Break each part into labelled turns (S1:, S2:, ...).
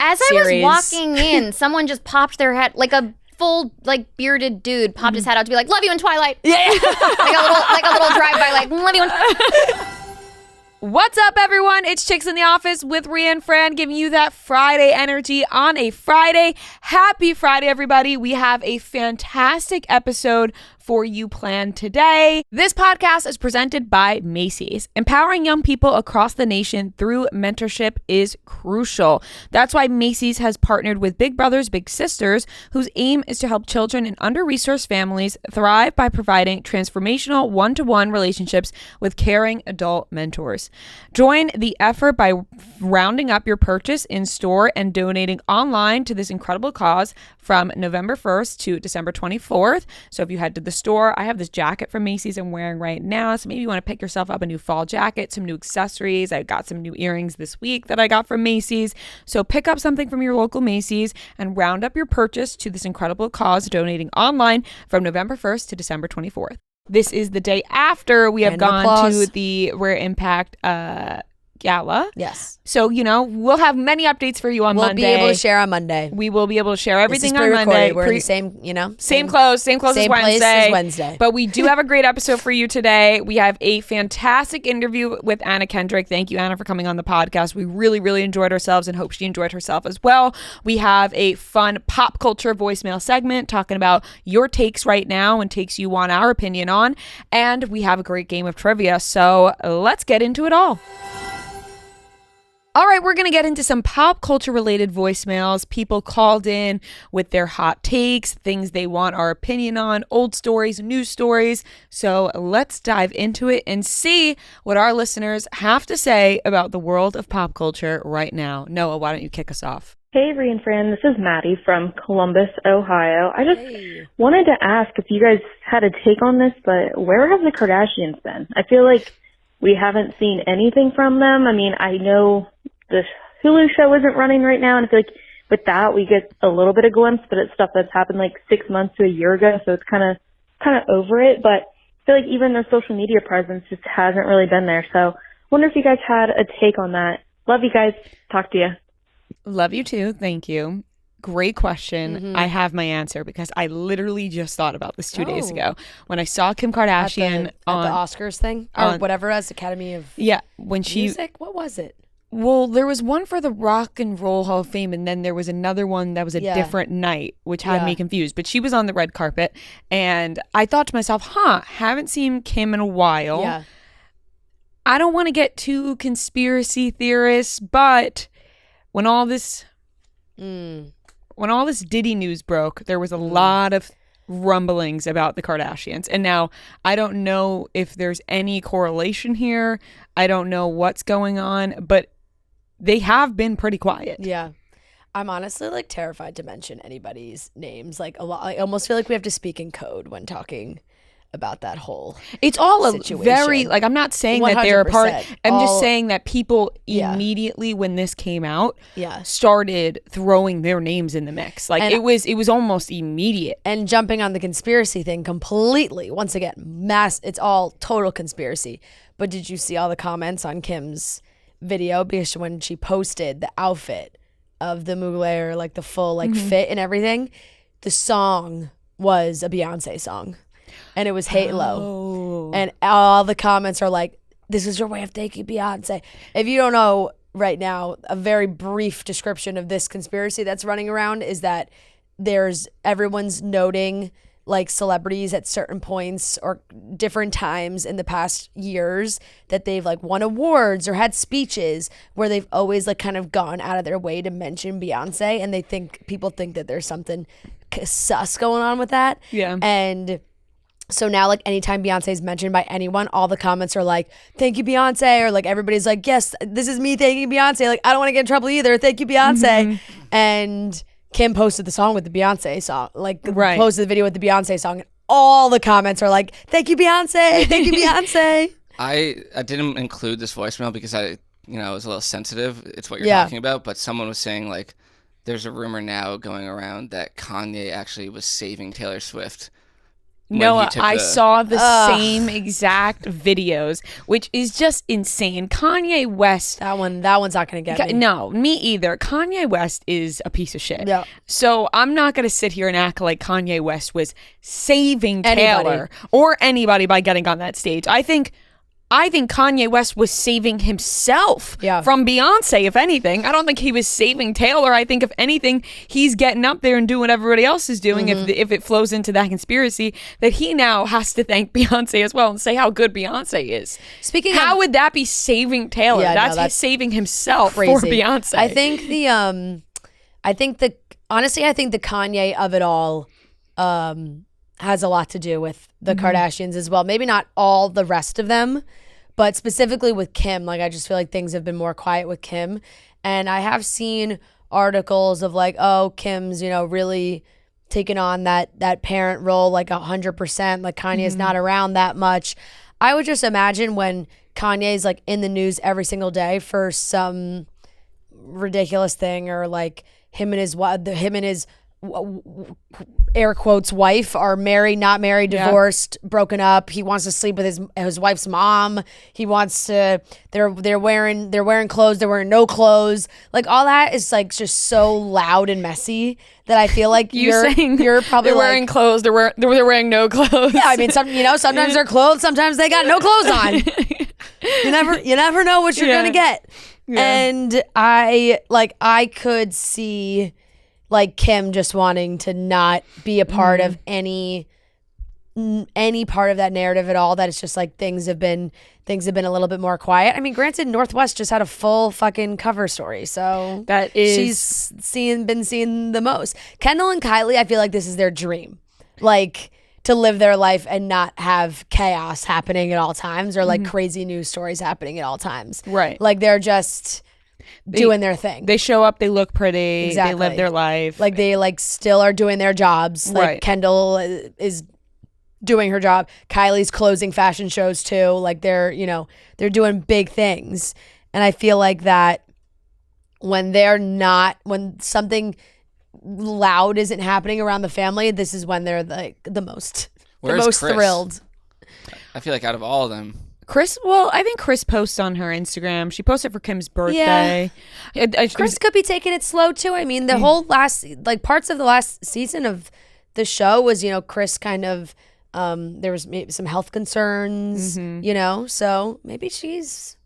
S1: As
S2: series.
S1: I was walking in, someone just popped their head, like a full, like, bearded dude popped his head out to be like, love you in Twilight.
S2: Yeah.
S1: like a little drive-by, like, love you in
S2: What's up, everyone? It's Chicks in the Office with Rhea and Fran, giving you that Friday energy on a Friday. Happy Friday, everybody. We have a fantastic episode for you planned today. This podcast is presented by Macy's. Empowering young people across the nation through mentorship is crucial. That's why Macy's has partnered with Big Brothers Big Sisters, whose aim is to help children in under-resourced families thrive by providing transformational one-to-one relationships with caring adult mentors. Join the effort by rounding up your purchase in store and donating online to this incredible cause from November 1st to December 24th. So if you head to the store, I have this jacket from Macy's I'm wearing right now. So maybe you want to pick yourself up a new fall jacket, some new accessories. I got some new earrings this week that I got from Macy's. So pick up something from your local Macy's and round up your purchase to this incredible cause, donating online from November 1st to December 24th. This is the day after we have gone to the Rare Impact Gala.
S3: Yes.
S2: So, we'll have many updates for you on Monday.
S3: We'll be able to share on Monday.
S2: We will be able to share everything
S3: on
S2: Monday.
S3: We're in the same,
S2: Same clothes as
S3: place
S2: Wednesday.
S3: as Wednesday.
S2: But we do have a great episode for you today. We have a fantastic interview with Anna Kendrick. Thank you, Anna, for coming on the podcast. We really, really enjoyed ourselves and hope she enjoyed herself as well. We have a fun pop culture voicemail segment talking about your takes right now and takes you want our opinion on. And we have a great game of trivia. So let's get into it all. All right, we're going to get into some pop culture related voicemails. People called in with their hot takes, things they want our opinion on, old stories, new stories. So let's dive into it and see what our listeners have to say about the world of pop culture right now. Noah, why don't you kick us off?
S4: Hey, Rhea and Fran, this is Maddie from Columbus, Ohio. I just wanted to ask if you guys had a take on this, but where have the Kardashians been? I feel like we haven't seen anything from them. I mean, I know the Hulu show isn't running right now, and I feel like with that we get a little bit of glimpse, but it's stuff that's happened like 6 months to a year ago, so it's kind of over it. But I feel like even their social media presence just hasn't really been there. So I wonder if you guys had a take on that. Love you guys. Talk to you.
S2: Love you too. Thank you. Great question. Mm-hmm. I have my answer because I literally just thought about this 2 days ago when I saw Kim Kardashian
S3: at the Oscars thing or whatever as Academy of
S2: when she
S3: Music. What was it?
S2: Well, there was one for the Rock and Roll Hall of Fame, and then there was another one that was a different night, which had me confused. But she was on the red carpet, and I thought to myself, haven't seen Kim in a while.
S3: Yeah.
S2: I don't want to get too conspiracy theorist, but when all this Diddy news broke, there was a lot of rumblings about the Kardashians. And now I don't know if there's any correlation here. I don't know what's going on, but they have been pretty quiet.
S3: Yeah. I'm honestly terrified to mention anybody's names. I almost feel like we have to speak in code when talking about that whole
S2: It's all
S3: situation.
S2: A very I'm not saying that they're a part. I'm just saying that people immediately when this came out started throwing their names in the mix. It was almost immediate.
S3: And jumping on the conspiracy thing completely. Once again, it's all total conspiracy. But did you see all the comments on Kim's video? Because when she posted the outfit of the Mugler, the full fit and everything, the song was a Beyonce song. And it was Halo. Oh. And all the comments are like, this is your way of thanking Beyonce. If you don't know right now, a very brief description of this conspiracy that's running around is that everyone's noting celebrities at certain points or different times in the past years that they've won awards or had speeches where they've always kind of gone out of their way to mention Beyonce, and people think that there's something sus going on with that.
S2: Yeah.
S3: And so now, anytime Beyonce is mentioned by anyone, all the comments are like, thank you, Beyonce. Or everybody's like, yes, this is me thanking Beyonce. I don't want to get in trouble either. Thank you, Beyonce. Mm-hmm. And Kim posted the song with the Beyonce song, posted the video with the Beyonce song. And all the comments are like, thank you, Beyonce. Thank you, Beyonce.
S5: I didn't include this voicemail because I was a little sensitive. It's what you're talking about. But someone was saying there's a rumor now going around that Kanye actually was saving Taylor Swift
S2: Noah, I saw the same exact videos, which is just insane. Kanye West.
S3: That one's not gonna get me.
S2: No, me either. Kanye West is a piece of shit.
S3: Yeah.
S2: So I'm not gonna sit here and act like Kanye West was saving Taylor or anybody by getting on that stage. I think Kanye West was saving himself from Beyonce, if anything. I don't think he was saving Taylor. I think, if anything, he's getting up there and doing what everybody else is doing. If it flows into that conspiracy, that he now has to thank Beyonce as well and say how good Beyonce is. How would that be saving Taylor? That's saving himself for Beyonce.
S3: I think the Kanye of it all has a lot to do with the Kardashians as well. Maybe not all the rest of them, but specifically with Kim. Like, I just feel like things have been more quiet with Kim. And I have seen articles of like, oh, Kim's, really taking on that parent role like 100%. Like, Kanye's not around that much. I would just imagine when Kanye's like in the news every single day for some ridiculous thing, or like him and his air quotes wife are married, not married, divorced, broken up. He wants to sleep with his wife's mom. He wants to. They're wearing clothes. They're wearing no clothes. Like, all that is like just so loud and messy that I feel like you're probably
S2: they're wearing clothes. They're wearing no clothes.
S3: Yeah, I mean, sometimes they're clothed. Sometimes they got no clothes on. You never know what you're gonna get. Yeah. And I could see like Kim just wanting to not be a part of any part of that narrative at all. That it's just like things have been a little bit more quiet. I mean, granted, Northwest just had a full fucking cover story, so
S2: that is
S3: she's been seen the most. Kendall and Kylie, I feel like this is their dream, like to live their life and not have chaos happening at all times, or like crazy news stories happening at all times.
S2: Right,
S3: like they're just doing their thing.
S2: They show up, they look pretty, exactly. They live their life.
S3: Like, they like still are doing their jobs. Like, right. Kendall is doing her job. Kylie's closing fashion shows too. Like, they're doing big things. And I feel like that when something loud isn't happening around the family, this is when they're like the most thrilled.
S5: I feel like out of all of them,
S2: I think Chris posts on her Instagram. She posted for Kim's birthday.
S3: Yeah. Chris could be taking it slow too. I mean, the whole parts of the last season of the show was, Chris kind of, there was maybe some health concerns, so maybe she's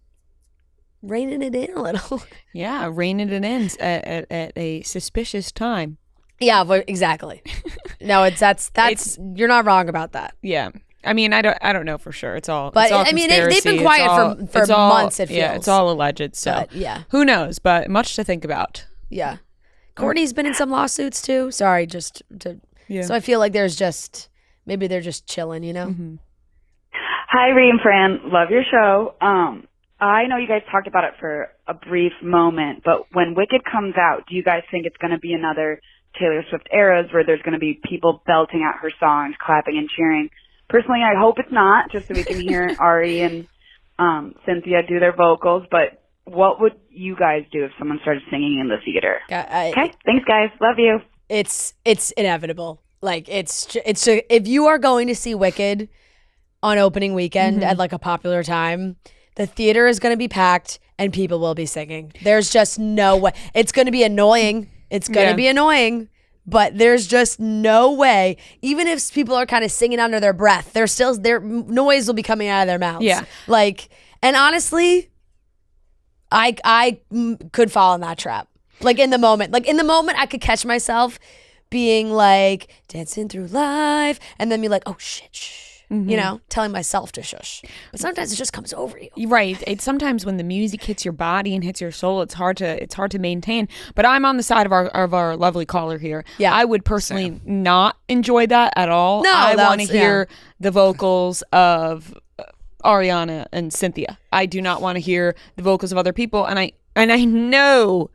S3: reining it in a little.
S2: Yeah, reining it in at a suspicious time.
S3: Yeah, exactly. No, that's you're not wrong about that.
S2: Yeah. I mean, I don't know for sure. It's all.
S3: But
S2: it's all
S3: I mean, they've been quiet for months. It feels.
S2: Yeah, it's all alleged. So who knows? But much to think about.
S3: Yeah, Courtney's been in some lawsuits too. Sorry, So I feel like maybe they're just chilling, Mm-hmm.
S6: Hi, Rhea and Fran. Love your show. I know you guys talked about it for a brief moment, but when Wicked comes out, do you guys think it's going to be another Taylor Swift eras where there's going to be people belting out her songs, clapping and cheering? Personally, I hope it's not, just so we can hear Ari and Cynthia do their vocals. But what would you guys do if someone started singing in the theater? Okay, thanks, guys. Love you.
S3: It's inevitable. Like, it's if you are going to see Wicked on opening weekend at like a popular time, the theater is going to be packed and people will be singing. There's just no way. It's going to be annoying. But there's just no way. Even if people are kind of singing under their breath, their noise will be coming out of their mouths.
S2: Yeah.
S3: Like, and honestly, I could fall in that trap. Like, in the moment, I could catch myself being like dancing through life, and then be like, oh shit, shh. Telling myself to shush. But sometimes it just comes over you.
S2: Right. It's sometimes when the music hits your body and hits your soul, it's hard to maintain. But I'm on the side of our lovely caller here. Yeah. I would personally not enjoy that at all.
S3: No,
S2: I want to hear the vocals of Ariana and Cynthia. I do not want to hear the vocals of other people, and I know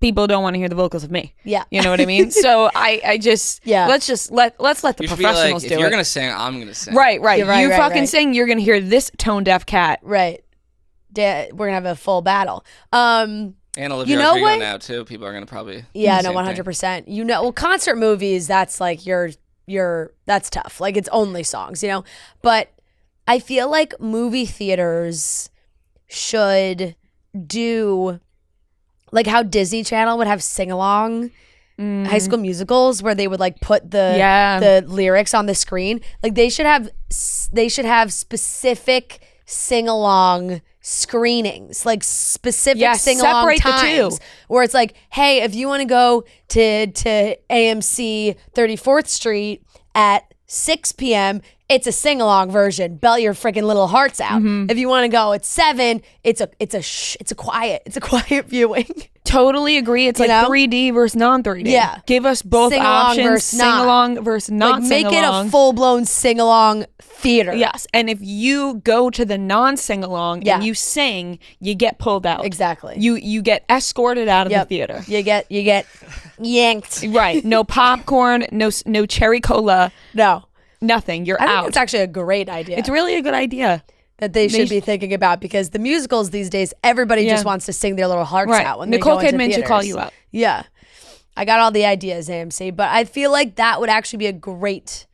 S2: people don't want to hear the vocals of me.
S3: Yeah.
S2: You know what I mean? So I just, let's let the professionals do it.
S5: If you're going to sing, I'm going to sing.
S2: Right. You fucking sing, you're going to hear this tone deaf cat.
S3: Right. We're going to have a full battle.
S5: And Olivia Rodrigo now too. People are going to probably
S3: 100%. Concert movies, that's like your that's tough. Like, it's only songs, you know? But I feel like movie theaters should do like how Disney Channel would have sing-along High School Musicals where they would like put the lyrics on the screen. Like they should have specific sing-along screenings, like specific sing-along times where it's like, hey, if you want to go to AMC 34th Street at 6 p.m., it's a sing-along version. Belt your freaking little hearts out. If you want to go at 7, it's a quiet viewing.
S2: Totally agree. It's like 3D versus non-3D.
S3: Yeah.
S2: Give us both options. Sing-along versus not sing-along.
S3: Make it a full-blown sing-along theater.
S2: Yes. And if you go to the non-sing-along and you sing, you get pulled out.
S3: Exactly.
S2: You get escorted out of the theater.
S3: You get yanked.
S2: Right. No popcorn, no cherry cola.
S3: No.
S2: Nothing. You're
S3: I
S2: out.
S3: think it's actually a great idea.
S2: It's really a good idea.
S3: That they should be thinking about, because the musicals these days, everybody just wants to sing their little hearts out when
S2: Nicole
S3: they go into
S2: Kidman
S3: theaters.
S2: should call you out.
S3: Yeah. I got all the ideas, AMC, but I feel like that would actually be a great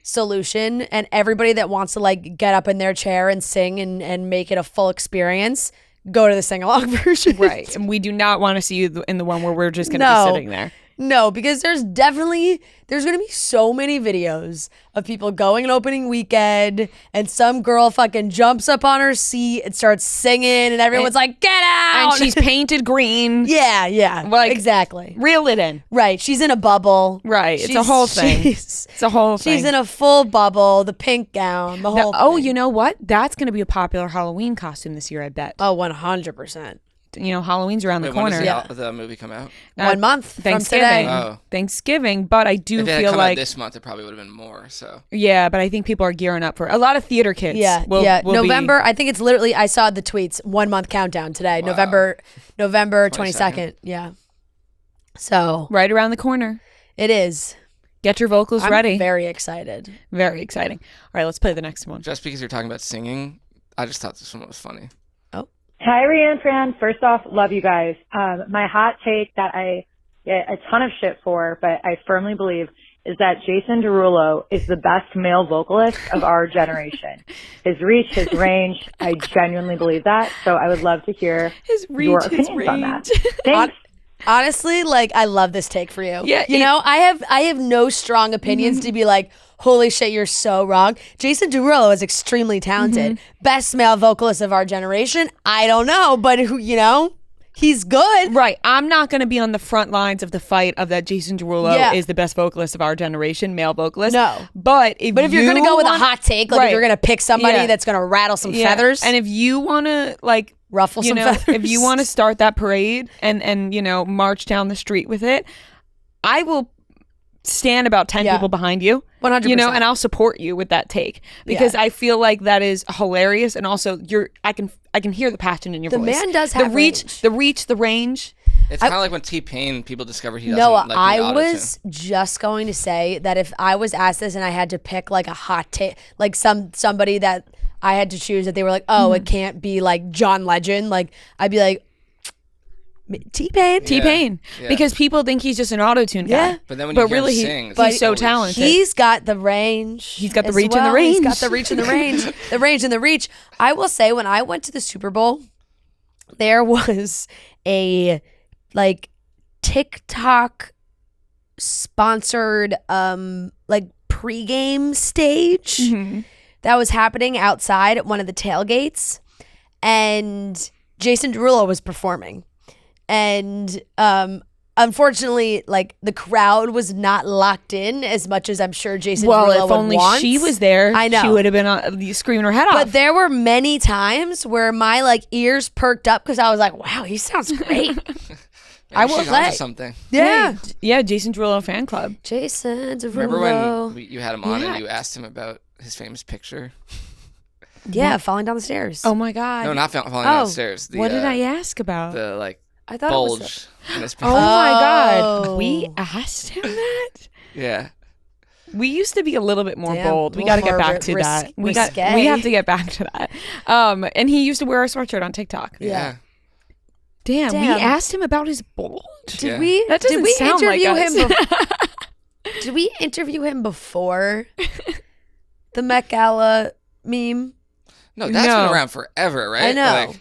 S3: solution, and everybody that wants to like get up in their chair and sing and make it a full experience, go to the sing-along version.
S2: Right. And we do not want to see you in the one where we're just going to be sitting there.
S3: No, because there's going to be so many videos of people going an opening weekend and some girl fucking jumps up on her seat and starts singing and everyone's like, get out!
S2: And she's painted green.
S3: Yeah.
S2: Like,
S3: exactly.
S2: Reel it in.
S3: Right. She's in a bubble.
S2: Right. It's a whole thing. It's a whole thing.
S3: She's in a full bubble, the pink gown, the whole
S2: Oh,
S3: thing.
S2: you know what? That's going to be a popular Halloween costume this year, I bet.
S3: Oh, 100%.
S2: You know, Halloween's around the corner.
S5: When does the movie come out?
S3: 1 month
S2: Thanksgiving.
S3: from today.
S5: Oh.
S2: Thanksgiving, but I do
S5: If it had
S2: feel
S5: come
S2: like
S5: out this month, it probably would have been more. So
S2: yeah, but I think people are gearing up for a lot of theater kids. Will
S3: November. I think it's literally. I saw the tweets. 1 month countdown today.
S5: Wow.
S3: November 22nd. Yeah. So
S2: right around the corner.
S3: it is.
S2: Get your vocals
S3: I'm
S2: ready.
S3: very excited.
S2: Very exciting. All right, let's play the next one.
S5: just because you're talking about singing, I just thought this one was funny.
S7: Hi, Rhea and Fran. First off, love you guys. My hot take that I get a ton of shit for, but I firmly believe, is that Jason Derulo is the best male vocalist of our generation. His reach, his range, I genuinely believe that. So I would love to hear your opinions on that. Thanks.
S3: Honestly, like, I love this take for you.
S2: Yeah,
S3: you know, I have no strong opinions to be like, holy shit, you're so wrong. Jason Derulo is extremely talented. Best male vocalist of our generation. I don't know, but you know, he's good.
S2: Right. I'm not going to be on the front lines of the fight of that Jason Derulo is the best vocalist of our generation, male vocalist.
S3: No.
S2: But if
S3: you're going to go with a hot take, like if you're going to pick somebody that's going to rattle some feathers.
S2: And if you want to like
S3: ruffle some feathers.
S2: If you want to start that parade and you know, march down the street with it, I will stand about 10 people behind you.
S3: 100%.
S2: You know, and I'll support you with that take because I feel like that is hilarious, and also I can hear the passion in your voice.
S3: The man does have
S2: the reach, the range.
S5: It's kind of like when T-Pain, people discovered he doesn't
S3: No,
S5: like
S3: I was just going to say that if I was asked this and I had to pick like a hot take, like somebody that I had to choose that they were like, oh, it can't be like John Legend, like I'd be like, T-Pain.
S5: Yeah.
S2: Because people think he's just an auto-tune guy.
S3: Yeah.
S5: But then when you hear
S2: really
S5: him sing,
S2: he's so talented.
S3: He's got the range.
S2: He's got the
S3: as
S2: reach and the
S3: well.
S2: range.
S3: He's got the reach and the range. The range and the reach. I will say, when I went to the Super Bowl, there was a like TikTok sponsored like pregame stage that was happening outside at one of the tailgates, and Jason Derulo was performing. And unfortunately, like the crowd was not locked in as much as I'm sure Jason Derulo would
S2: if only
S3: want.
S2: she was there,
S3: I know.
S2: she would have been screaming her head off.
S3: But there were many times where my like ears perked up because I was like, "Wow, he sounds great."
S5: I
S3: will
S5: will
S3: play.
S5: something.
S3: Yeah,
S2: yeah, Jason Derulo fan club.
S3: Jason Derulo.
S5: Remember when you had him on and you asked him about his famous picture?
S3: Yeah, falling down the stairs.
S2: Oh my god.
S5: No, not falling down the stairs.
S2: What did I ask about?
S5: The like
S3: I thought
S5: bulge
S3: it was
S5: in his
S2: Oh
S5: picture.
S2: my god.
S3: Oh.
S2: We asked him that?
S5: Yeah.
S2: We used to be a little bit more
S3: Damn,
S2: bold. We
S3: a
S2: got to
S3: little
S2: get
S3: more
S2: back to that. We
S3: risque.
S2: have to get back to that. And he used to wear a sweatshirt on TikTok.
S5: Yeah.
S2: Damn, we asked him about his bulge.
S3: Did we?
S2: That doesn't
S3: did we
S2: sound
S3: interview
S2: like us.
S3: him? Did we interview him before the Met Gala meme?
S5: No, that's been around forever, right?
S3: I know.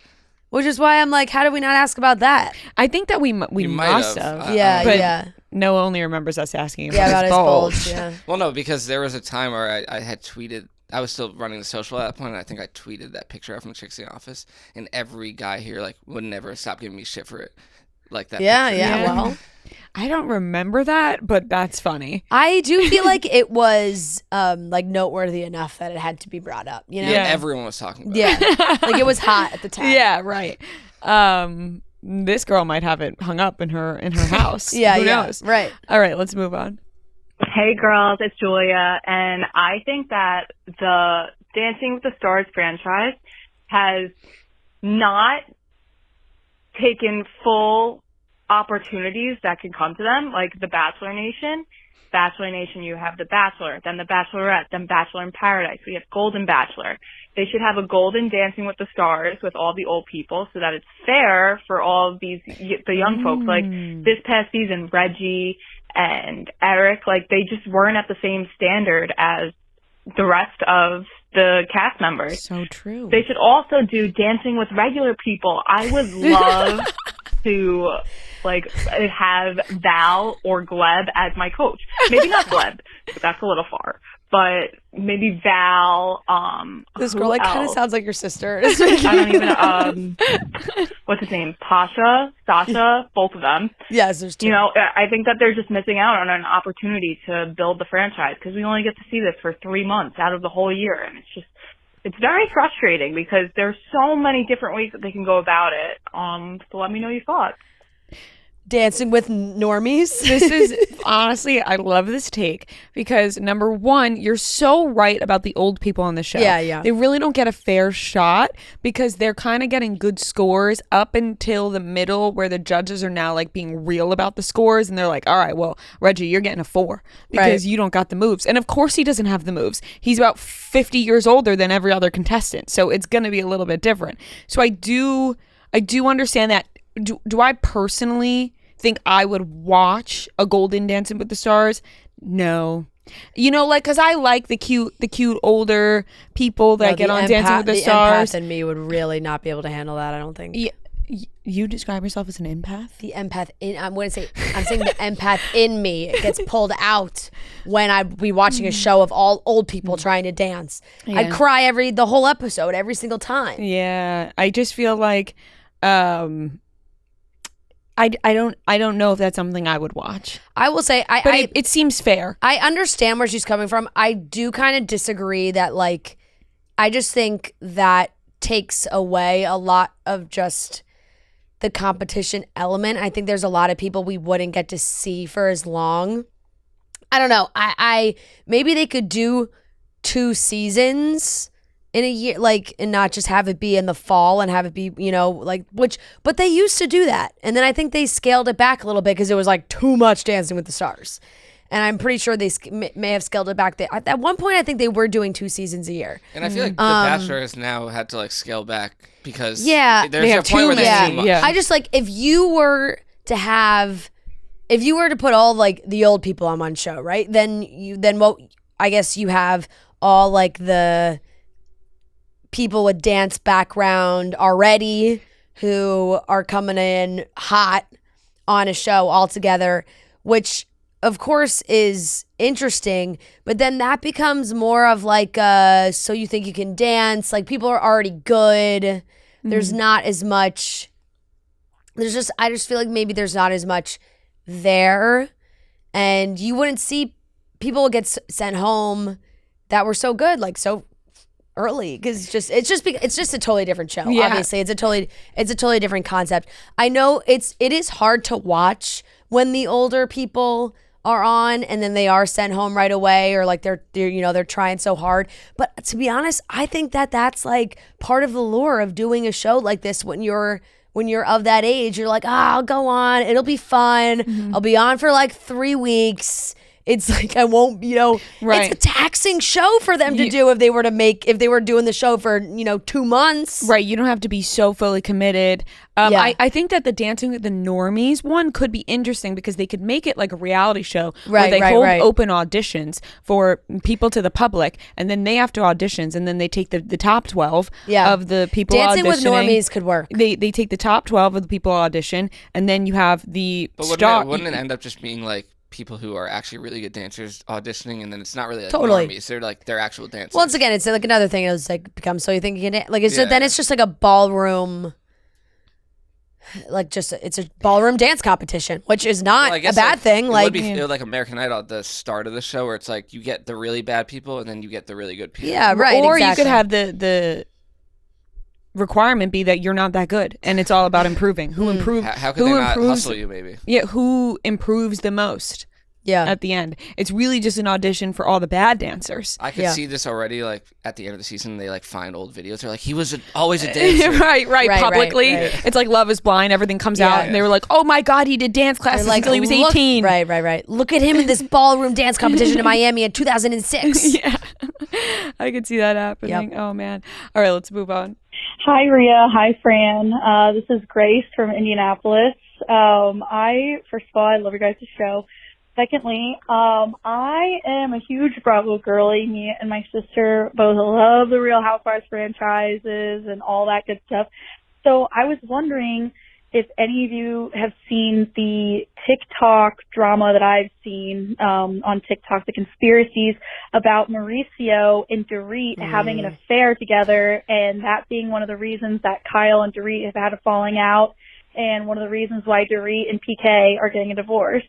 S3: Which is why I'm like, how did we not ask about that?
S2: I think that we
S5: might
S2: must
S5: have.
S2: have.
S3: Yeah.
S2: Noah only remembers us asking
S3: about his bulge.
S2: bulge.
S3: Yeah.
S5: Well, no, because there was a time where I had tweeted. I was still running the social at that point, and I think I tweeted that picture out from Chicks in the Office, and every guy here like would never stop giving me shit for it, like that.
S3: Yeah,
S5: picture.
S3: yeah. Well,
S2: I don't remember that, but that's funny.
S3: I do feel like it was like noteworthy enough that it had to be brought up. You know?
S5: Yeah, everyone was talking about it.
S3: Yeah. Like it was hot at the time.
S2: Yeah, right. This girl might have it hung up in her house.
S3: Yeah,
S2: Who knows?
S3: Right.
S2: All right, let's move on.
S8: Hey girls, it's Julia, and I think that the Dancing with the Stars franchise has not taken full opportunities that can come to them, like the Bachelor Nation. Bachelor Nation, you have The Bachelor, then The Bachelorette, then Bachelor in Paradise. We have Golden Bachelor. They should have a golden Dancing with the Stars with all the old people so that it's fair for all of the young folks. Like this past season, Reggie and Eric, like they just weren't at the same standard as the rest of the cast members.
S2: So true.
S8: They should also do Dancing with regular people. I would love to like have Val or Gleb as my coach. Maybe not Gleb, that's a little far. But maybe Val,
S3: this girl like kind of sounds like your sister.
S8: I don't even what's his name? Pasha, Sasha, both of them.
S3: Yes, there's two.
S8: You know, I think that they're just missing out on an opportunity to build the franchise because we only get to see this for 3 months out of the whole year, and it's very frustrating because there's so many different ways that they can go about it. So let me know your thoughts.
S3: Dancing with normies.
S2: This is honestly, I love this take because number one, you're so right about the old people on the show.
S3: Yeah.
S2: They really don't get a fair shot because they're kind of getting good scores up until the middle where the judges are now like being real about the scores and they're like, all right, well, Reggie, you're getting a 4 because you don't got the moves. And of course he doesn't have the moves. He's about 50 years older than every other contestant. So it's going to be a little bit different. So I do understand that. Do I personally think I would watch a Golden Dancing with the Stars? No. You know, like, because I like the cute older people that get on Dancing with the Stars.
S3: The empath in me would really not be able to handle that, I don't think.
S2: You describe yourself as an empath?
S3: The empath I'm saying the empath in me gets pulled out when I'd be watching a show of all old people trying to dance.
S2: Yeah.
S3: I'd cry the whole episode every single time.
S2: Yeah. I just feel like I don't know if that's something I would watch.
S3: I will say
S2: it seems fair.
S3: I understand where she's coming from. I do kind of disagree that like I just think that takes away a lot of just the competition element. I think there's a lot of people we wouldn't get to see for as long. I don't know. I maybe they could do 2 seasons in a year, like, and not just have it be in the fall and have it be, you know, like, but they used to do that. And then I think they scaled it back a little bit because it was like too much Dancing with the Stars. And I'm pretty sure they may have scaled it back. At one point, I think they were doing 2 seasons a year.
S5: And I feel like The Bachelor has now had to like scale back because
S3: there's
S5: a point where there's too much.
S3: I just like if you were to put all like the old people on one show, right? Then I guess you have all like the people with dance background already who are coming in hot on a show all together, which of course is interesting, but then that becomes more of like so you think you can dance, like people are already good. There's not as much, I just feel like maybe there's not as much there, and you wouldn't see people get sent home that were so good, like so early, because it's just a totally different show.
S2: Yeah.
S3: Obviously, it's a totally different concept. I know it is hard to watch when the older people are on and then they are sent home right away, or like they're trying so hard. But to be honest, I think that's like part of the lure of doing a show like this. When you're of that age, you're like, I'll go on, it'll be fun. I'll be on for like 3 weeks. It's like I won't,
S2: right.
S3: It's a taxing show for them to do if they were doing the show for, 2 months.
S2: Right. You don't have to be so fully committed.
S3: Yeah.
S2: I think that the Dancing with the Normies one could be interesting because they could make it like a reality show where
S3: Right,
S2: they
S3: right,
S2: hold
S3: right.
S2: open auditions for people to the public, and then they have to auditions, and then they take the top 12
S3: Yeah.
S2: of the people
S3: Dancing with
S2: auditioning.
S3: Normies could work.
S2: They take the top 12 of the people audition, and then you have the
S5: But
S2: star.
S5: wouldn't it end up just being like people who are actually really good dancers auditioning, and then it's not really like
S3: Totally.
S5: normies. They're like they're actual dancers.
S3: Once again, it's like another thing. It was like become so you think you can like it's
S5: Yeah.
S3: then it's just like a ballroom, like just it's a ballroom dance competition, which is not
S5: Well, I
S3: a
S5: guess,
S3: bad thing.
S5: It
S3: Like
S5: would be it would like American Idol at the start of the show, where it's like you get the really bad people, and then you get the really good people.
S3: yeah, right.
S2: Or
S3: exactly.
S2: you could have the requirement be that you're not that good, and it's all about improving. Who improve?
S5: How could
S2: who
S5: they not
S2: improves?
S5: hustle you? Maybe.
S2: Yeah, who improves the most
S3: yeah.
S2: at the end? It's really just an audition for all the bad dancers.
S5: I could
S3: Yeah.
S5: see this already. Like at the end of the season, they like find old videos. They're like, he was always a dancer.
S2: right,
S3: Right,
S2: publicly.
S3: right.
S2: It's like Love is Blind. Everything comes out,
S3: Yeah.
S2: and they were like, "Oh my God, he did dance classes
S3: They're
S2: until he was
S3: look-
S2: 18."
S3: Right. Look at him in this ballroom dance competition in Miami in 2006.
S2: Yeah, I could see that happening. Oh man. All right, let's move on.
S9: Hi, Rhea. Hi, Fran. This is Grace from Indianapolis. First of all, I love your guys' show. Secondly, I am a huge Bravo girly. Me and my sister both love the Real Housewives franchises and all that good stuff. So I was wondering if any of you have seen the TikTok drama that I've seen on TikTok, the conspiracies about Mauricio and Dorit having an affair together, and that being one of the reasons that Kyle and Dorit have had a falling out, and one of the reasons why Dorit and PK are getting a divorce.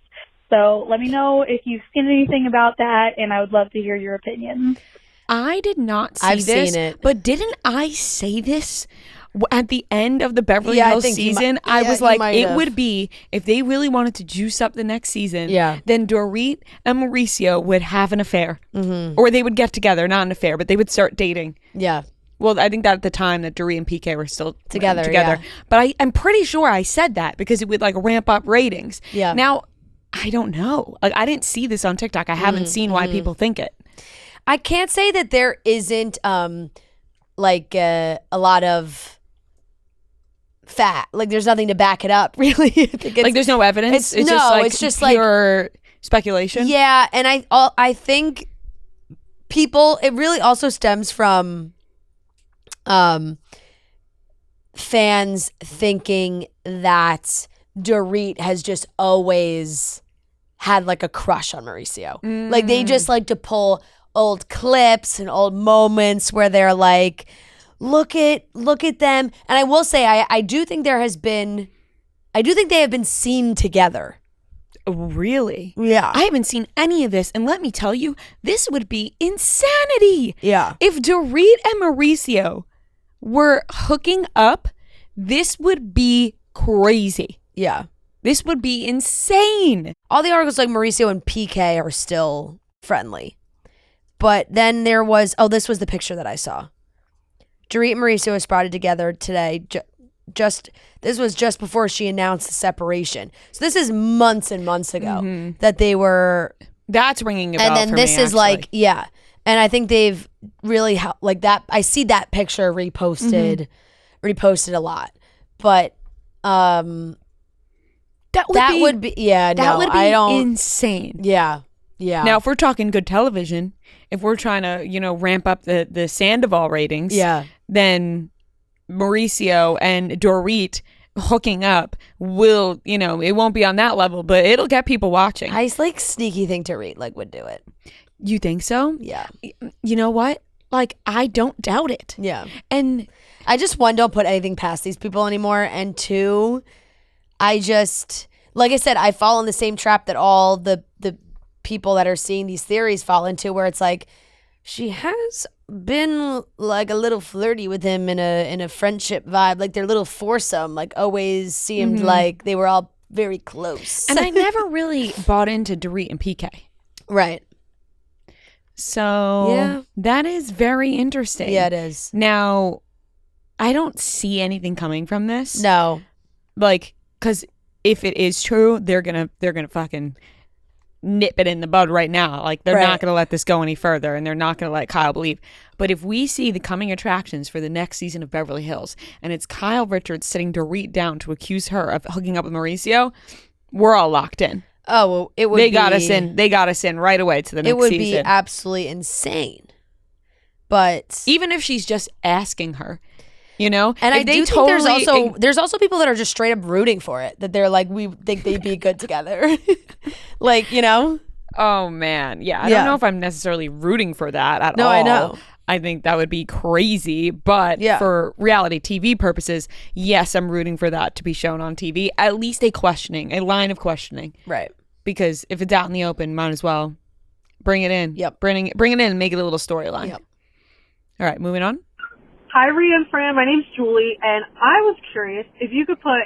S9: So let me know if you've seen anything about that, and I would love to hear your opinions.
S2: I did not see
S3: I've
S2: this,
S3: seen it.
S2: but didn't I say this at the end of the Beverly
S3: Yeah, I
S2: Hills
S3: think you
S2: season?
S3: might-
S2: I
S3: yeah,
S2: was
S3: you
S2: like,
S3: might
S2: it
S3: have.
S2: would be, if they really wanted to juice up the next season,
S3: Yeah.
S2: then Dorit and Mauricio would have an affair. Or they would get together, not an affair, but they would start dating.
S3: Yeah.
S2: Well, I think that at the time that Dorit and PK were still
S3: Together,
S2: together.
S3: yeah.
S2: But I'm pretty sure I said that because it would like ramp up ratings.
S3: Yeah.
S2: Now, I don't know. Like, I didn't see this on TikTok. I haven't seen why people think it.
S3: I can't say that there isn't like a lot of fat. Like there's nothing to back it up, really. I think
S2: Like, there's no evidence.
S3: it's- no, it's just like-
S2: pure speculation.
S3: yeah, and I think people. It really also stems from fans thinking that Dorit has just always had like a crush on Mauricio. Like they just like to pull old clips and old moments where they're like, look at them. And I will say, I do think they have been seen together.
S2: Really?
S3: Yeah.
S2: I haven't seen any of this. And let me tell you, this would be insanity.
S3: Yeah.
S2: If Dorit and Mauricio were hooking up, this would be crazy.
S3: Yeah.
S2: This would be insane.
S3: All the articles like Mauricio and PK are still friendly. But then there was, this was the picture that I saw. Dorit and Mauricio was spotted together today. This was just before she announced the separation. So this is months and months ago that they were.
S2: That's ringing a bell.
S3: And then
S2: for
S3: this
S2: me,
S3: is like, yeah. And I think they've really like that. I see that picture reposted a lot. But
S2: that
S3: would be yeah.
S2: that
S3: no,
S2: would be
S3: I don't.
S2: insane.
S3: Yeah. Yeah.
S2: Now, if we're talking good television, if we're trying to, ramp up the Sandoval ratings,
S3: yeah.
S2: then Mauricio and Dorit hooking up will, it won't be on that level, but it'll get people watching.
S3: I like sneaky think Dorit like would do it.
S2: You think so?
S3: Yeah.
S2: You know what? Like, I don't doubt it.
S3: Yeah.
S2: And
S3: I just, one, don't put anything past these people anymore. And two, I just, like I said, I fall in the same trap that all the people that are seeing these theories fall into, where it's like, she has been like a little flirty with him in a friendship vibe. Like their little foursome, like always seemed like they were all very close.
S2: and I never really bought into Dorit and PK.
S3: Right.
S2: So
S3: Yeah.
S2: that is very interesting.
S3: Yeah, it is.
S2: Now, I don't see anything coming from this.
S3: No.
S2: Like, because if it is true, they're gonna fucking nip it in the bud right now. Like, they're
S3: Right.
S2: not going to let this go any further, and they're not going to let Kyle leave. But if we see the coming attractions for the next season of Beverly Hills, and it's Kyle Richards sitting Dorit down to accuse her of hooking up with Mauricio, we're all locked in.
S3: Oh, well, it would
S2: They
S3: be,
S2: got us in. They got us in right away to the next
S3: It would
S2: season.
S3: be absolutely insane. But
S2: even if she's just asking her, you know,
S3: and
S2: if
S3: I
S2: they
S3: do think
S2: totally,
S3: there's also people that are just straight up rooting for it. That they're like, we think they'd be good together. Like, you know.
S2: Oh man, yeah. I
S3: Yeah.
S2: don't know if I'm necessarily rooting for that at all.
S3: No, I know.
S2: I think that would be crazy, but
S3: Yeah.
S2: for reality TV purposes, yes, I'm rooting for that to be shown on TV. At least a line of questioning.
S3: Right.
S2: Because if it's out in the open, might as well bring it in.
S3: Yep.
S2: Bring it in and make it a little storyline.
S3: Yep.
S2: All right, moving on.
S10: Hi, Rhea and Fran. My name's Julie, and I was curious if you could put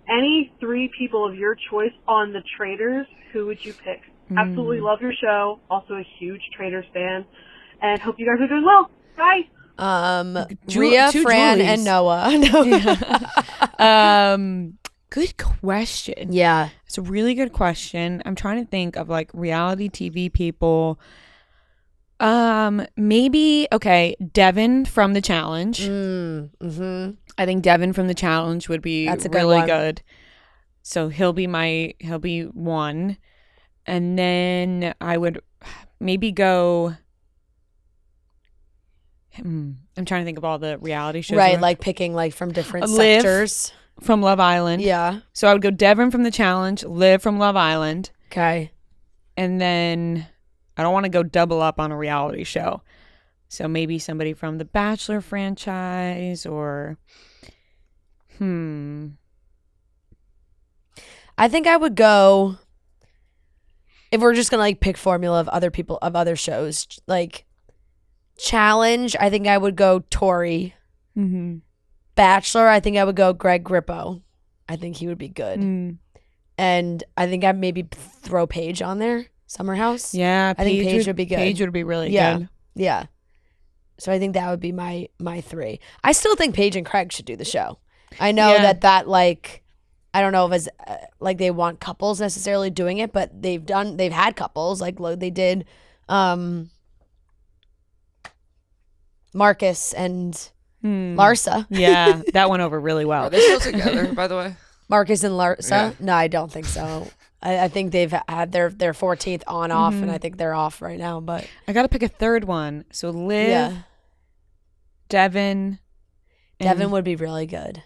S10: any 3 people of your choice on the Traitors, who would you pick? Absolutely love your show. Also a huge Traitors fan, and hope you guys are doing well. Bye.
S3: Rhea,
S2: two
S3: Fran,
S2: Julies.
S3: and Noah.
S2: Good question.
S3: Yeah.
S2: It's a really good question. I'm trying to think of like reality TV people. Maybe Devin from the challenge.
S3: Mm-hmm.
S2: I think Devin from the challenge would be
S3: That's a good
S2: really
S3: one.
S2: good. So he'll be one. And then I would maybe go I'm trying to think of all the reality shows.
S3: Right, like picking like from different
S2: Liv
S3: sectors.
S2: from Love Island.
S3: Yeah.
S2: So I would go Devin from the challenge, Liv from Love Island.
S3: Okay.
S2: And then I don't want to go double up on a reality show. So maybe somebody from the Bachelor franchise or
S3: I think I would go, if we're just gonna like pick formula of other people of other shows, like challenge, I think I would go Tori.
S2: Mm-hmm.
S3: Bachelor, I think I would go Greg Grippo. I think he would be good. And I think I'd maybe throw Paige on there. Summer House.
S2: Yeah,
S3: I think Paige would be good.
S2: Paige would be really
S3: Yeah.
S2: good.
S3: Yeah. So I think that would be my 3. I still think Paige and Craig should do the show. I know
S2: Yeah.
S3: that like, I don't know if it's like they want couples necessarily doing it, but they've had couples like they did Marcus and Larsa.
S2: Yeah, that went over really well.
S5: Are they still together, by the way?
S3: Marcus and Larsa?
S5: Yeah.
S3: No, I don't think so. I think they've had their 14th on off, and I think they're off right now. But
S2: I got to pick a third one. So Liv,
S3: yeah,
S2: Devin.
S3: Devin would be really good.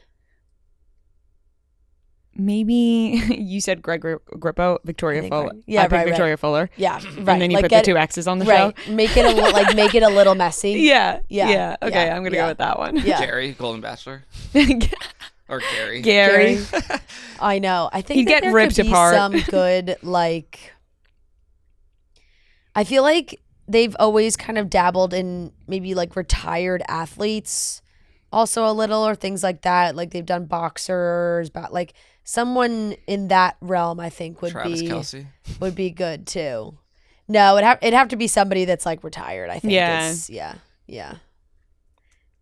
S2: Maybe you said Greg Grippo, Victoria Fuller.
S3: Yeah,
S2: I picked
S3: right,
S2: Victoria Fuller.
S3: Yeah, right.
S2: And then you
S3: like
S2: put the 2 X's on the
S3: right.
S2: show.
S3: Make it make it a little messy.
S2: Yeah.
S3: Yeah.
S2: Okay,
S3: Yeah.
S2: I'm gonna
S3: Yeah.
S2: go with that one.
S3: Yeah.
S5: Gary, Golden Bachelor. Or Gary.
S2: Gary.
S3: I know. I think
S2: He'd
S3: that
S2: get
S3: there
S2: ripped
S3: could be
S2: apart.
S3: some good like. I feel like they've always kind of dabbled in maybe like retired athletes, also a little, or things like that. Like they've done boxers, but like someone in that realm, I think
S5: Travis Kelce.
S3: would be good too. No, it'd have to be somebody that's like retired. I think.
S2: Yeah.
S3: Yeah.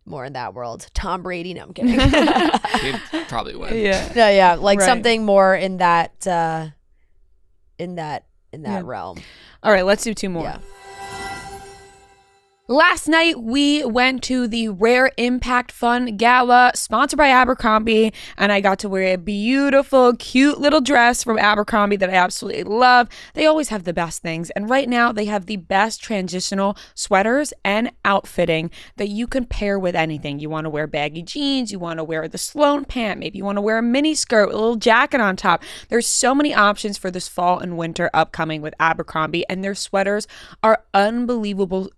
S3: More in that world. Tom Brady. No, I'm kidding.
S5: He'd probably win.
S2: Yeah.
S3: No, yeah, like
S2: Right.
S3: something more in that realm.
S2: All right, let's do 2 more.
S3: Yeah.
S2: Last night, we went to the Rare Impact Fun Gala, sponsored by Abercrombie, and I got to wear a beautiful, cute little dress from Abercrombie that I absolutely love. They always have the best things, and right now, they have the best transitional sweaters and outfitting that you can pair with anything. You want to wear baggy jeans, you want to wear the Sloan pant, maybe you want to wear a mini skirt, a little jacket on top. There's so many options for this fall and winter upcoming with Abercrombie, and their sweaters are unbelievably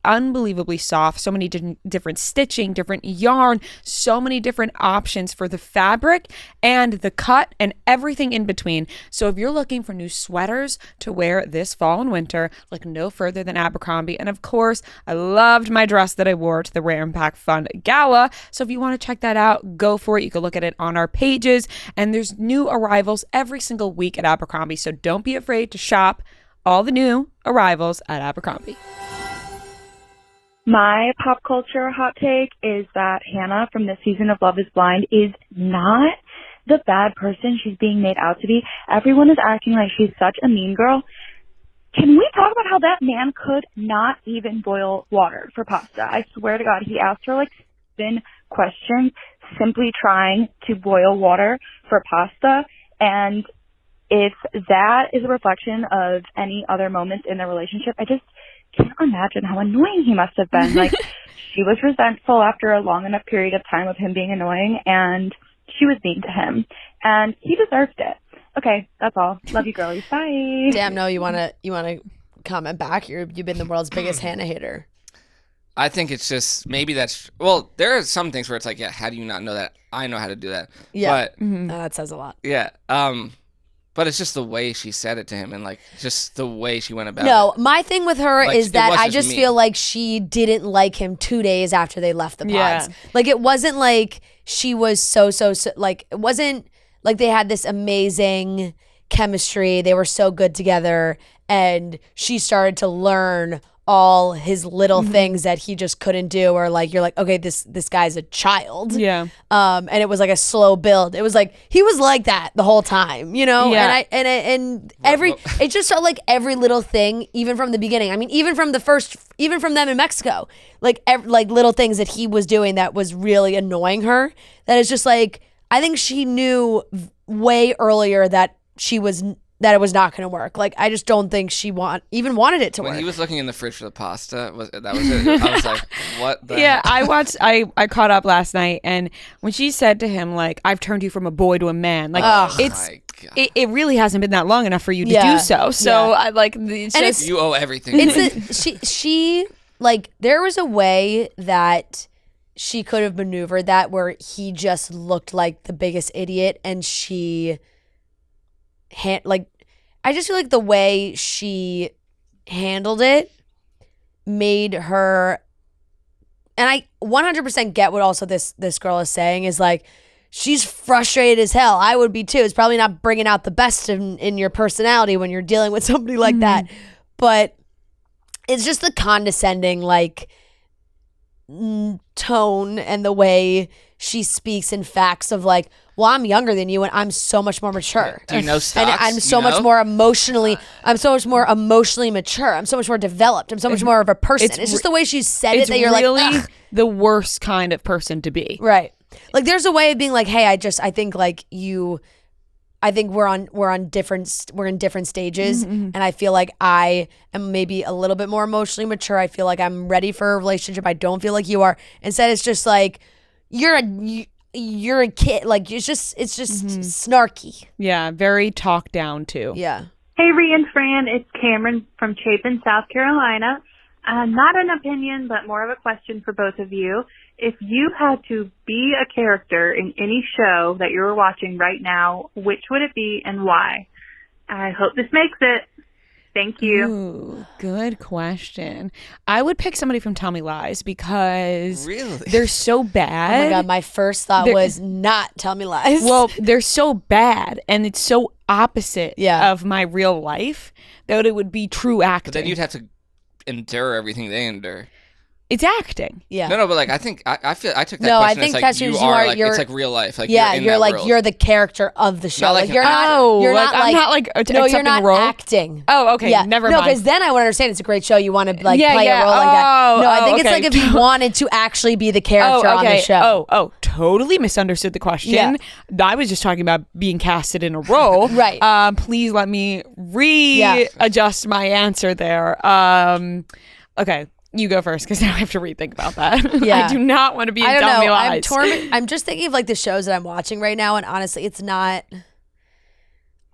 S2: soft, so many different stitching, different yarn, so many different options for the fabric and the cut and everything in between. So if you're looking for new sweaters to wear this fall and winter, look no further than Abercrombie. And of course, I loved my dress that I wore to the Rare Impact Fun Gala. So if you want to check that out, go for it. You can look at it on our pages, and there's new arrivals every single week at Abercrombie. So don't be afraid to shop all the new arrivals at Abercrombie.
S11: My pop culture hot take is that Hannah from this season of Love is Blind is not the bad person she's being made out to be. Everyone is acting like she's such a mean girl.
S9: Can we talk about how that man could not even boil water for pasta? I swear to God, he asked her like 7 questions simply trying to boil water for pasta. And if that is a reflection of any other moments in their relationship, I just can't imagine how annoying he must have been. Like, she was resentful after a long enough period of time of him being annoying, and she was mean to him. And he deserved it. Okay, that's all. Love you, girlies. Bye.
S3: Damn, no, you wanna comment back? You've been the world's biggest Hannah hater.
S5: I think it's just maybe that's well. There are some things where it's like, yeah, how do you not know that? I know how to do that.
S3: Yeah,
S5: but
S3: that says a lot.
S5: Yeah, but it's just the way she said it to him, and like just the way she went about it.
S3: No, my thing with her
S5: Like,
S3: is
S5: it
S3: that
S5: was
S3: I
S5: just
S3: just
S5: mean.
S3: feel like she didn't like him 2 days after they left the pods.
S2: Yeah.
S3: Like, it wasn't like she was so like, it wasn't like they had this amazing chemistry. They were so good together, and she started to learn all his little things that he just couldn't do, or like, you're like, okay, this guy's a child.
S2: Yeah.
S3: And it was like a slow build. It was like he was like that the whole time, you know.
S2: Yeah.
S3: And every it just felt like every little thing, even from the beginning. I mean, even from them in Mexico, like like little things that he was doing that was really annoying her. That is just like, I think she knew way earlier that it was not going to work. Like, I just don't think she even wanted it to work.
S5: When he was looking in the fridge for the pasta, that was it. I was like, what the
S2: Yeah,
S5: heck?
S2: I caught up last night, and when she said to him, like, I've turned you from a boy to a man, like,
S5: Oh
S2: it's
S5: my God.
S2: it really hasn't been that long enough for you to
S3: Yeah.
S2: do so. So
S3: Yeah.
S2: I like it's
S3: And
S2: just
S5: You owe everything.
S3: she like, there was a way that she could have maneuvered that where he just looked like the biggest idiot, and she I just feel like the way she handled it made her, and I 100% get what also this girl is saying, is like, she's frustrated as hell. I would be too. It's probably not bringing out the best in your personality when you're dealing with somebody like that. But it's just the condescending, like, tone and the way she speaks in facts of like, well, I'm younger than you and I'm so much more mature.
S5: Do you know stocks?
S3: And I'm so much more emotionally mature. I'm so much more developed. I'm so much more of a person. It's just the way she said it that you're
S2: really
S3: like, ugh.
S2: the worst kind of person to be.
S3: Right. Like, there's a way of being like, hey, I think like I think we're in different stages, and I feel like I am maybe a little bit more emotionally mature. I feel like I'm ready for a relationship. I don't feel like you are. Instead, it's just like, you're a kid. Like, it's just snarky.
S2: Yeah, very talked down to.
S3: Yeah.
S7: Hey, Rhea and Fran, it's Cameron from Chapin, South Carolina. Not an opinion, but more of a question for both of you. If you had to be a character in any show that you're watching right now, which would it be and why? I hope this makes it. Thank you.
S2: Ooh, good question. I would pick somebody from Tell Me Lies because
S5: Really?
S2: they're so bad.
S3: Oh my God, my first thought was not Tell Me Lies.
S2: Well, they're so bad, and it's so opposite of my real life that it would be true acting.
S5: But then you'd have to endure everything they endure.
S2: It's acting.
S3: Yeah.
S5: No, but like, I think I feel I took that
S3: No, I
S5: question
S3: think
S5: as
S3: that's
S5: like, you
S3: usually
S5: are
S3: are-
S5: like,
S3: you're-
S5: it's like real life. Like,
S3: yeah,
S5: you're in
S3: you're
S5: that
S3: like
S5: world.
S3: you're the character of the show.
S5: Not like-
S3: you're not. You're not
S2: I'm
S3: like
S2: not like
S3: no,
S2: accepting
S3: you're not
S2: a role.
S3: acting.
S2: Oh, okay.
S3: Yeah.
S2: Never
S3: No,
S2: mind.
S3: because then I would understand it's a great show. You want to like
S2: Yeah,
S3: play
S2: yeah.
S3: a role like that.
S2: Oh,
S3: No, I think it's
S2: okay.
S3: like if you wanted to actually be the character on the show.
S2: Oh, totally misunderstood the question.
S3: Yeah.
S2: I was just talking about being casted in a role.
S3: Right.
S2: Please let me readjust my answer there. Okay. You go first because now I have to rethink about that.
S3: Yeah.
S2: I do not want to be in
S3: I don't
S2: Tell Me
S3: know.
S2: Lies.
S3: I'm just thinking of like the shows that I'm watching right now, and honestly, it's not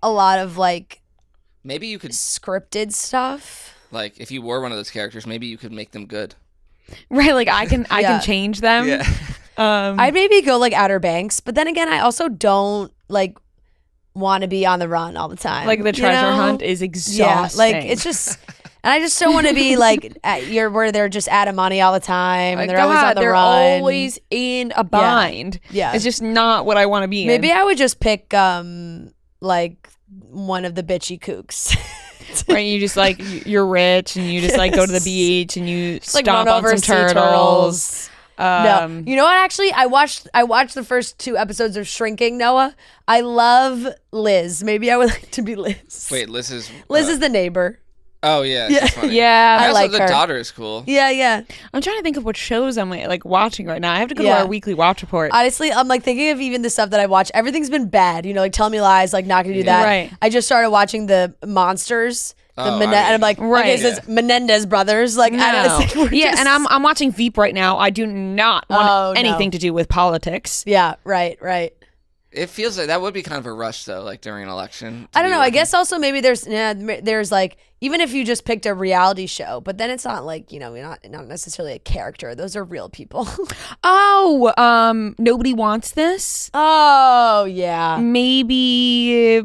S3: a lot of like
S5: Maybe you could
S3: scripted stuff.
S5: like, if you were one of those characters, maybe you could make them good.
S2: Right, like I can change them.
S5: Yeah.
S3: I'd maybe go like Outer Banks, but then again, I also don't like want to be on the run all the time.
S2: Like the treasure hunt is exhausting.
S3: Yeah, like it's just, and I just don't want to be like where they're just out of money all the time, and they're always on the
S2: they're
S3: run.
S2: always in a bind.
S3: Yeah.
S2: It's just not what I want to be in.
S3: Maybe I would just pick like one of the bitchy kooks.
S2: Right, you just like you're rich and you just like go to the beach and you
S3: Like
S2: stomp
S3: run
S2: on
S3: over
S2: some
S3: sea
S2: turtles.
S3: No, you know what? Actually, I watched the first 2 episodes of Shrinking. Noah, I love Liz. Maybe I would like to be Liz.
S5: Wait, Liz is
S3: Liz is the neighbor.
S5: Oh yeah, she's funny.
S2: Yeah.
S3: I
S5: Also,
S3: like
S5: the
S3: her.
S5: daughter is cool.
S3: Yeah.
S2: I'm trying to think of what shows I'm like watching right now. I have to go to our weekly watch report.
S3: Honestly, I'm like thinking of even the stuff that I watch. Everything's been bad. Like Tell Me Lies, like not gonna do that.
S2: Right.
S3: I just started watching the Monsters.
S5: Oh,
S3: and I'm like, okay, it says Menendez brothers. Like, I don't know. Like,
S2: yeah, and I'm watching Veep right now. I do not want anything to do with politics.
S3: Yeah, right.
S5: It feels like that would be kind of a rush though, like during an election.
S3: I don't know. I guess also maybe there's like, even if you just picked a reality show, but then it's not like, you're not necessarily a character. Those are real people.
S2: Nobody Wants This.
S3: Oh yeah.
S2: Maybe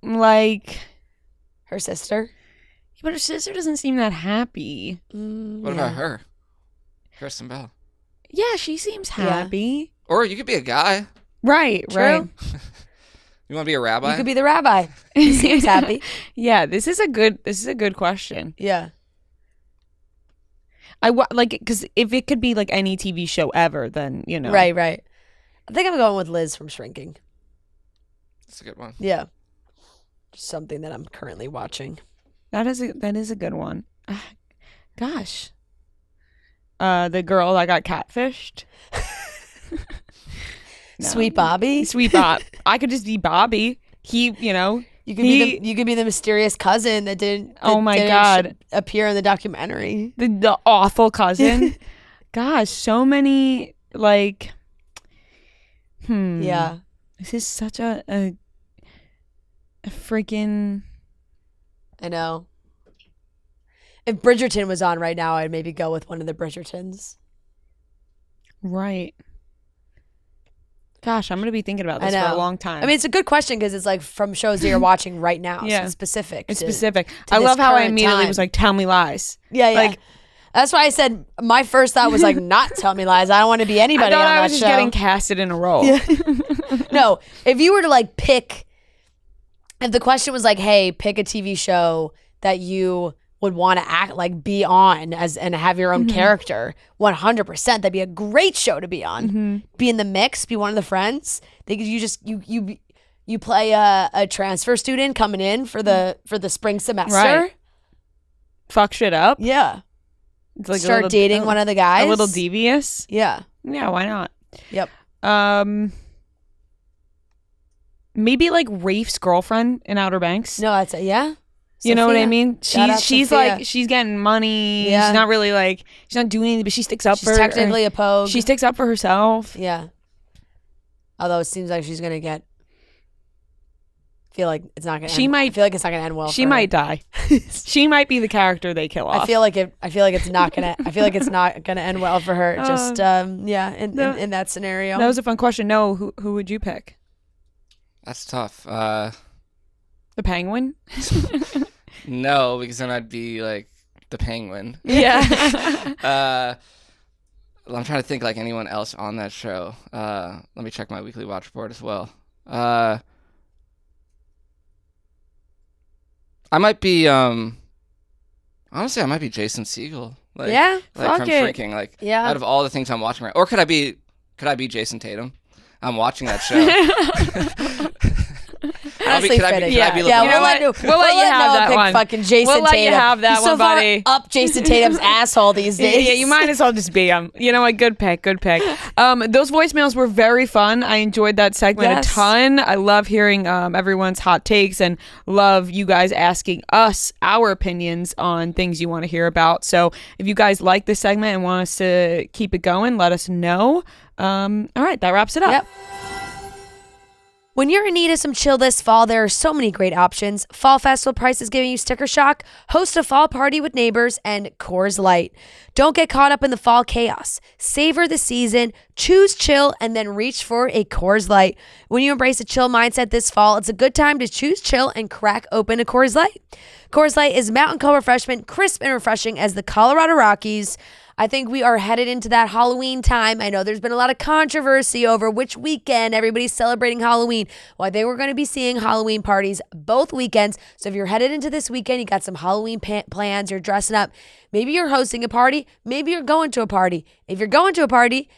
S2: like
S3: her sister.
S2: But her sister doesn't seem that happy.
S5: What about her? Kristen Bell.
S2: Yeah, she seems happy.
S5: Or you could be a guy.
S2: Right.
S5: You want to be a rabbi?
S3: You could be the rabbi. He seems happy.
S2: Yeah, this is a good question.
S3: Yeah.
S2: Because if it could be like any TV show ever, then
S3: Right. I think I'm going with Liz from Shrinking.
S5: That's a good one.
S3: Yeah. Just something that I'm currently watching.
S2: That is a good one. Gosh. The girl that got catfished.
S3: No. Sweet Bobby.
S2: Sweet Bob. I could just be Bobby. You
S3: could be the mysterious cousin that didn't.
S2: Oh my God.
S3: Appear in the documentary.
S2: The awful cousin. Gosh, so many like.
S3: Yeah.
S2: This is such a freaking.
S3: I know. If Bridgerton was on right now, I'd maybe go with one of the Bridgertons.
S2: Right. Gosh, I'm going to be thinking about this for a long time.
S3: I mean, it's a good question because it's like from shows that you're watching right now.
S2: Yeah.
S3: So it's specific.
S2: It's specific. I love how I immediately was like, Tell Me Lies.
S3: Yeah.
S2: Like,
S3: that's why I said my first thought was like, not Tell Me Lies. I don't want to be anybody on that show.
S2: I thought I was just getting casted in a role.
S3: Yeah. No, if you were to like pick, if the question was like, hey, pick a TV show that you would want to act like be on and have your own character, 100%, that'd be a great show to be on. Be in the mix, be one of the friends. You play a transfer student coming in for the spring semester.
S2: Right. Fuck shit up.
S3: Yeah.
S2: It's like
S3: start dating one of the guys.
S2: A little devious.
S3: Yeah.
S2: Yeah, why not?
S3: Yep.
S2: Maybe like Rafe's girlfriend in Outer Banks.
S3: No, that's yeah.
S2: You know what I mean?
S3: Shout
S2: She's
S3: Sophia.
S2: like, she's getting money.
S3: Yeah.
S2: She's not really like, she's not doing anything, but she sticks up
S3: She's
S2: for
S3: technically a pogue.
S2: She sticks up for herself.
S3: Yeah. Although it seems like she's gonna get. I feel like it's not gonna. I feel like it's not gonna end well.
S2: She might die. She might be the character they kill off.
S3: I feel like it's not gonna. I feel like it's not gonna end well for her. Just in that scenario.
S2: That was a fun question. No, who would you pick?
S5: That's tough.
S2: The Penguin.
S5: No, because then I'd be like the Penguin.
S2: Yeah.
S5: I'm trying to think like anyone else on that show. Let me check my weekly watch report as well. I might be honestly I might be Jason Segel. Like,
S3: yeah,
S5: like
S3: fuck
S5: from
S3: it.
S5: Shrinking. Like
S3: yeah.
S5: Out of all the things I'm watching right, or could I be Jason Tatum? I'm watching that show.
S3: Honestly,
S5: could I be
S2: we'll let you have that one.
S3: Fucking Jason
S2: We'll let
S3: Tatum.
S2: you have that
S3: He's
S2: one,
S3: so far
S2: buddy.
S3: up Jason Tatum's asshole these days.
S2: Yeah, you might as well just be him. You know what? Good pick. Those voicemails were very fun. I enjoyed that segment a ton. I love hearing everyone's hot takes and love you guys asking us our opinions on things you want to hear about. So if you guys like this segment and want us to keep it going, let us know. All right, that wraps it up.
S3: Yep. When you're in need of some chill this fall, there are so many great options. Fall Festival Price is giving you sticker shock, host a fall party with neighbors, and Coors Light. Don't get caught up in the fall chaos. Savor the season, choose chill, and then reach for a Coors Light. When you embrace a chill mindset this fall, it's a good time to choose chill and crack open a Coors Light. Coors Light is mountain cold refreshment, crisp and refreshing as the Colorado Rockies. I think we are headed into that Halloween time. I know there's been a lot of controversy over which weekend everybody's celebrating Halloween. Well, I think we're going to be seeing Halloween parties both weekends. So if you're headed into this weekend, you got some Halloween plans, you're dressing up. Maybe you're hosting a party. Maybe you're going to a party. If you're going to a party,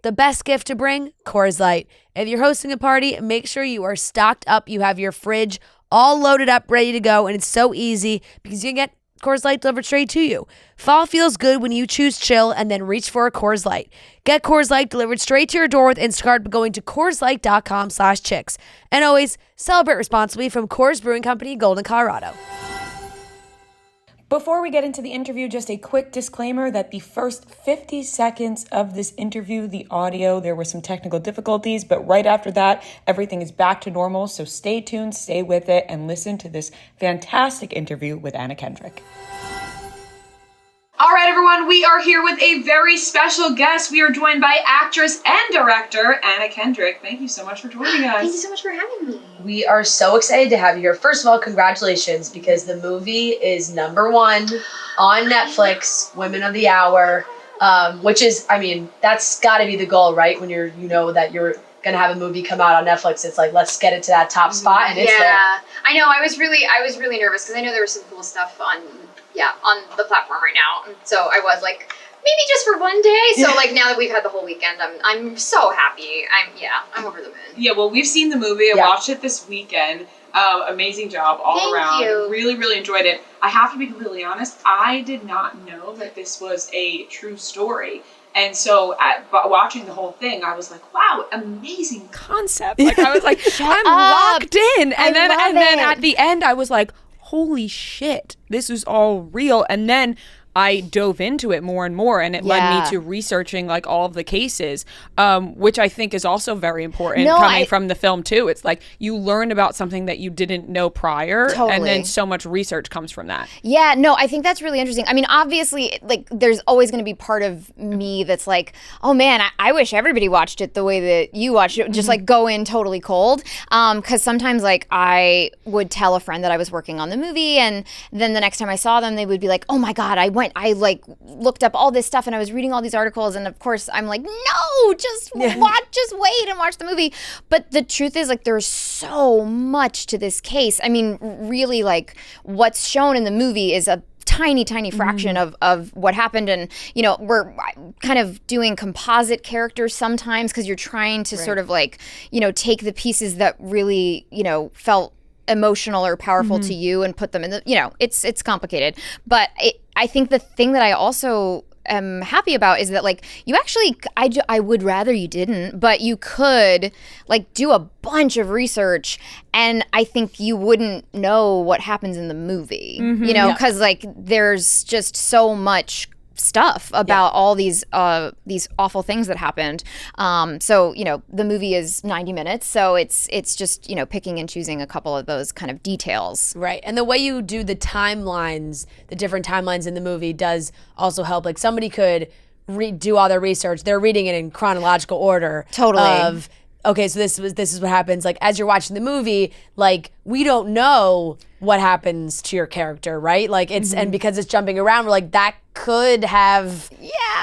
S3: the best gift to bring, Coors Light. If you're hosting a party, make sure you are stocked up. You have your fridge all loaded up, ready to go, and it's so easy because you can get Coors Light delivered straight to you. Fall feels good when you choose chill and then reach for a Coors Light. Get Coors Light delivered straight to your door with Instacart by going to CoorsLight.com/chicks. And always celebrate responsibly from Coors Brewing Company, Golden, Colorado.
S2: Before we get into the interview, just a quick disclaimer that the first 50 seconds of this interview, the audio, there were some technical difficulties, but right after that, everything is back to normal. So stay tuned, stay with it, and listen to this fantastic interview with Anna Kendrick. All right, everyone, we are here with a very special guest. We are joined by actress and director Anna Kendrick. Thank you so much for joining us.
S1: Thank you so much for having me.
S3: We are so excited to have you here. First of all, congratulations, because the movie is #1 on Netflix, Women of the Hour, which is, I mean, that's got to be the goal, right? When you know that you're going to have a movie come out on Netflix, it's like, let's get it to that top spot, and it's there.
S1: Yeah, I know. I was really nervous because I know there was some cool stuff on the platform right now. And so I was like, maybe just for one day. So like now that we've had the whole weekend, I'm so happy. I'm over the moon.
S2: Yeah, well, we've seen the movie. I watched it this weekend. Amazing job all around.
S1: Thank you.
S2: Really, really enjoyed it. I have to be completely honest. I did not know that this was a true story. And so watching the whole thing, I was like, wow, amazing concept. Like I was like, I'm locked in. And then at the end, I was like, holy shit, this is all real. And then I dove into it more and more, and it led me to researching like all of the cases, which I think is also very important coming from the film too. It's like you learn about something that you didn't know prior, and then so much research comes from that.
S1: Yeah, no, I think that's really interesting. I mean, obviously, like there's always going to be part of me that's like, oh man, I wish everybody watched it the way that you watched it, just like go in totally cold. Because sometimes like I would tell a friend that I was working on the movie, and then the next time I saw them, they would be like, oh my God, I like looked up all this stuff and I was reading all these articles, and of course I'm like, no, just wait and watch the movie. But the truth is, like, there's so much to this case. I mean, really, like what's shown in the movie is a tiny fraction of what happened. And you know, we're kind of doing composite characters sometimes because you're trying to sort of like, you know, take the pieces that really, you know, felt emotional or powerful to you and put them in the, you know, it's complicated. But I think the thing that I also am happy about is that like you actually, I would rather you didn't, but you could like do a bunch of research, and I think you wouldn't know what happens in the movie, you know, because like there's just so much stuff about all these awful things that happened. So, you know, the movie is 90 minutes, so it's just, you know, picking and choosing a couple of those kind of details.
S3: Right. And the way you do the timelines, the different timelines in the movie does also help. Like somebody could do all their research. They're reading it in chronological order.
S1: Totally.
S3: Of, okay, so this is what happens. Like as you're watching the movie, like we don't know what happens to your character, right? Like it's, and because it's jumping around, we're like, that could have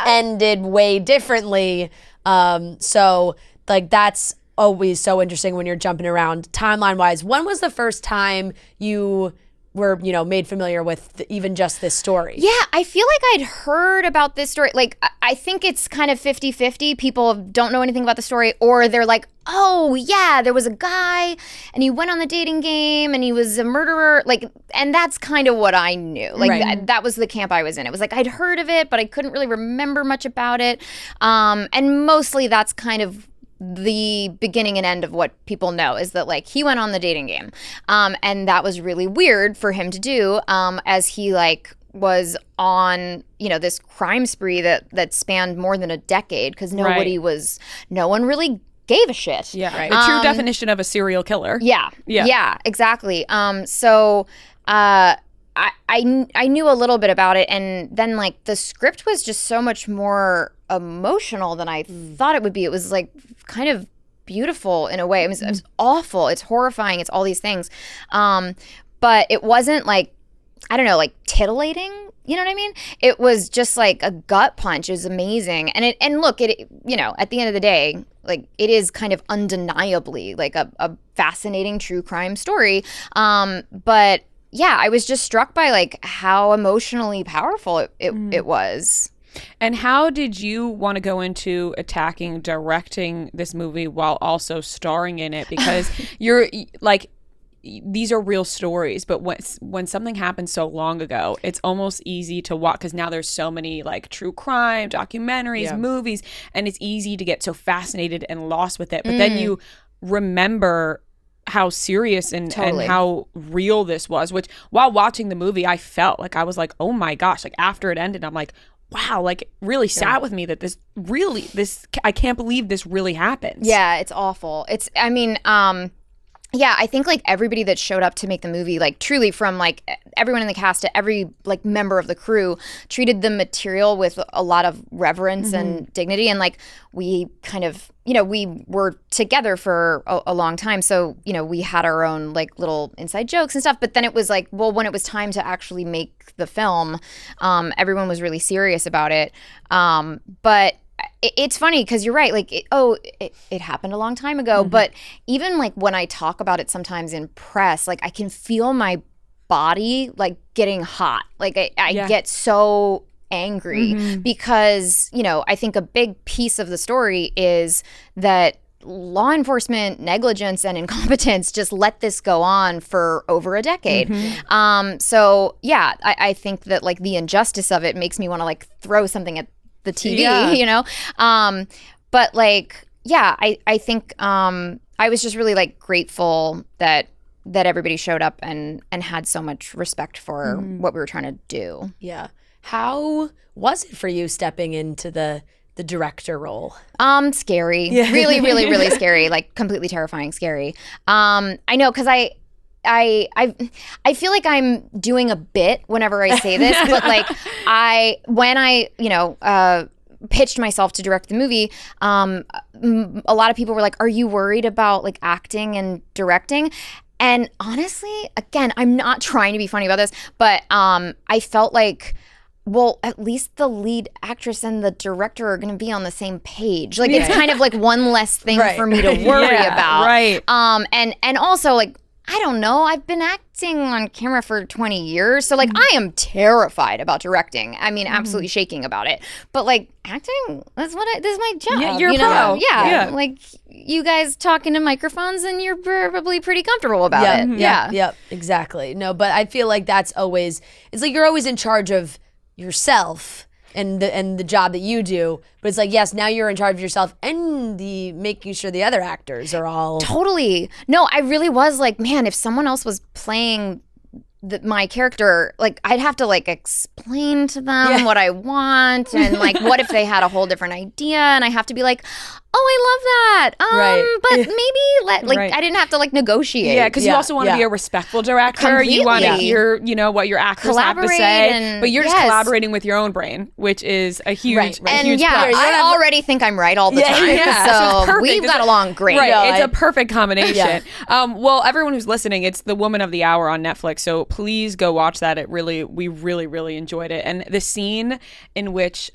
S3: ended way differently. So like that's always so interesting when you're jumping around timeline wise. When was the first time you were, you know, made familiar with even just this story?
S1: Yeah, I feel like I'd heard about this story. Like, I think it's kind of 50-50. People don't know anything about the story, or they're like, oh yeah, there was a guy and he went on the dating game and he was a murderer. Like, and that's kind of what I knew. Like that was the camp I was in. It was like, I'd heard of it, but I couldn't really remember much about it. And mostly that's kind of the beginning and end of what people know, is that like he went on the dating game, and that was really weird for him to do, as he like was on, you know, this crime spree that spanned more than a decade, because no one really gave a shit.
S2: The true definition of a serial killer.
S1: Yeah, exactly. So I knew a little bit about it, and then like the script was just so much more emotional than I thought it would be. It was like kind of beautiful in a way. It was awful. It's horrifying. It's all these things. But it wasn't like, I don't know, like titillating. You know what I mean? It was just like a gut punch. It was amazing. And look, you know, at the end of the day, like it is kind of undeniably like a fascinating true crime story. But yeah, I was just struck by like how emotionally powerful it was.
S2: And how did you want to go into directing this movie while also starring in it? Because you're like, these are real stories, but when something happened so long ago, it's almost easy to watch because now there's so many like true crime documentaries, movies, and it's easy to get so fascinated and lost with it. But then you remember how serious and how real this was, which while watching the movie, I felt like I was like, oh my gosh, like after it ended, I'm like, wow, like really sat with me that this I can't believe this really happens.
S1: Yeah, it's awful. Yeah, I think like everybody that showed up to make the movie, like truly from like everyone in the cast to every like member of the crew treated the material with a lot of reverence and dignity. And like we kind of, we were together for a long time. So, we had our own like little inside jokes and stuff. But then it was like, well, when it was time to actually make the film, everyone was really serious about it. But it's funny because you're right. Like, it happened a long time ago. But even like when I talk about it sometimes in press, like I can feel my body like getting hot. Like I get so angry because, I think a big piece of the story is that law enforcement negligence and incompetence just let this go on for over a decade. So yeah, I think that like the injustice of it makes me want to like throw something at the TV, but like, yeah, I think I was just really like grateful that everybody showed up and had so much respect for what we were trying to do.
S3: Yeah. How was it for you stepping into the director role?
S1: Scary. Really, really, really scary. Like completely terrifying, scary. I know, because I feel like I'm doing a bit whenever I say this, but like when I pitched myself to direct the movie, a lot of people were like, are you worried about like acting and directing? And honestly, again, I'm not trying to be funny about this, but I felt like, well, at least the lead actress and the director are going to be on the same page. Like it's kind of like one less thing for me to worry about.
S2: Right.
S1: And also like, I don't know. I've been acting on camera for 20 years. So, like, I am terrified about directing. I mean, absolutely shaking about it. But, like, acting, this is my job.
S2: Yeah, you're a pro.
S1: Yeah. Like, you guys talk into microphones and you're probably pretty comfortable about it.
S3: Yep, exactly. No, but I feel like that's always, it's like you're always in charge of yourself and the job that you do, but it's like, yes, now you're in charge of yourself and the making sure the other actors are all
S1: totally. No, I really was like, man, if someone else was playing my character, like I'd have to like explain to them what I want, and like what if they had a whole different idea, and I have to be like, oh, I love that. But maybe I didn't have to like negotiate.
S2: Yeah, because you also want to be a respectful director.
S1: Completely.
S2: You want to hear, what your actors have to say, but you're just collaborating with your own brain, which is a huge,
S1: and
S2: huge
S1: I already think I'm right all the time. So we've got along great.
S2: Right, it's a perfect combination. Well, everyone who's listening, it's The Woman of the Hour on Netflix, so please go watch that. We really, really enjoyed it, and the scene in which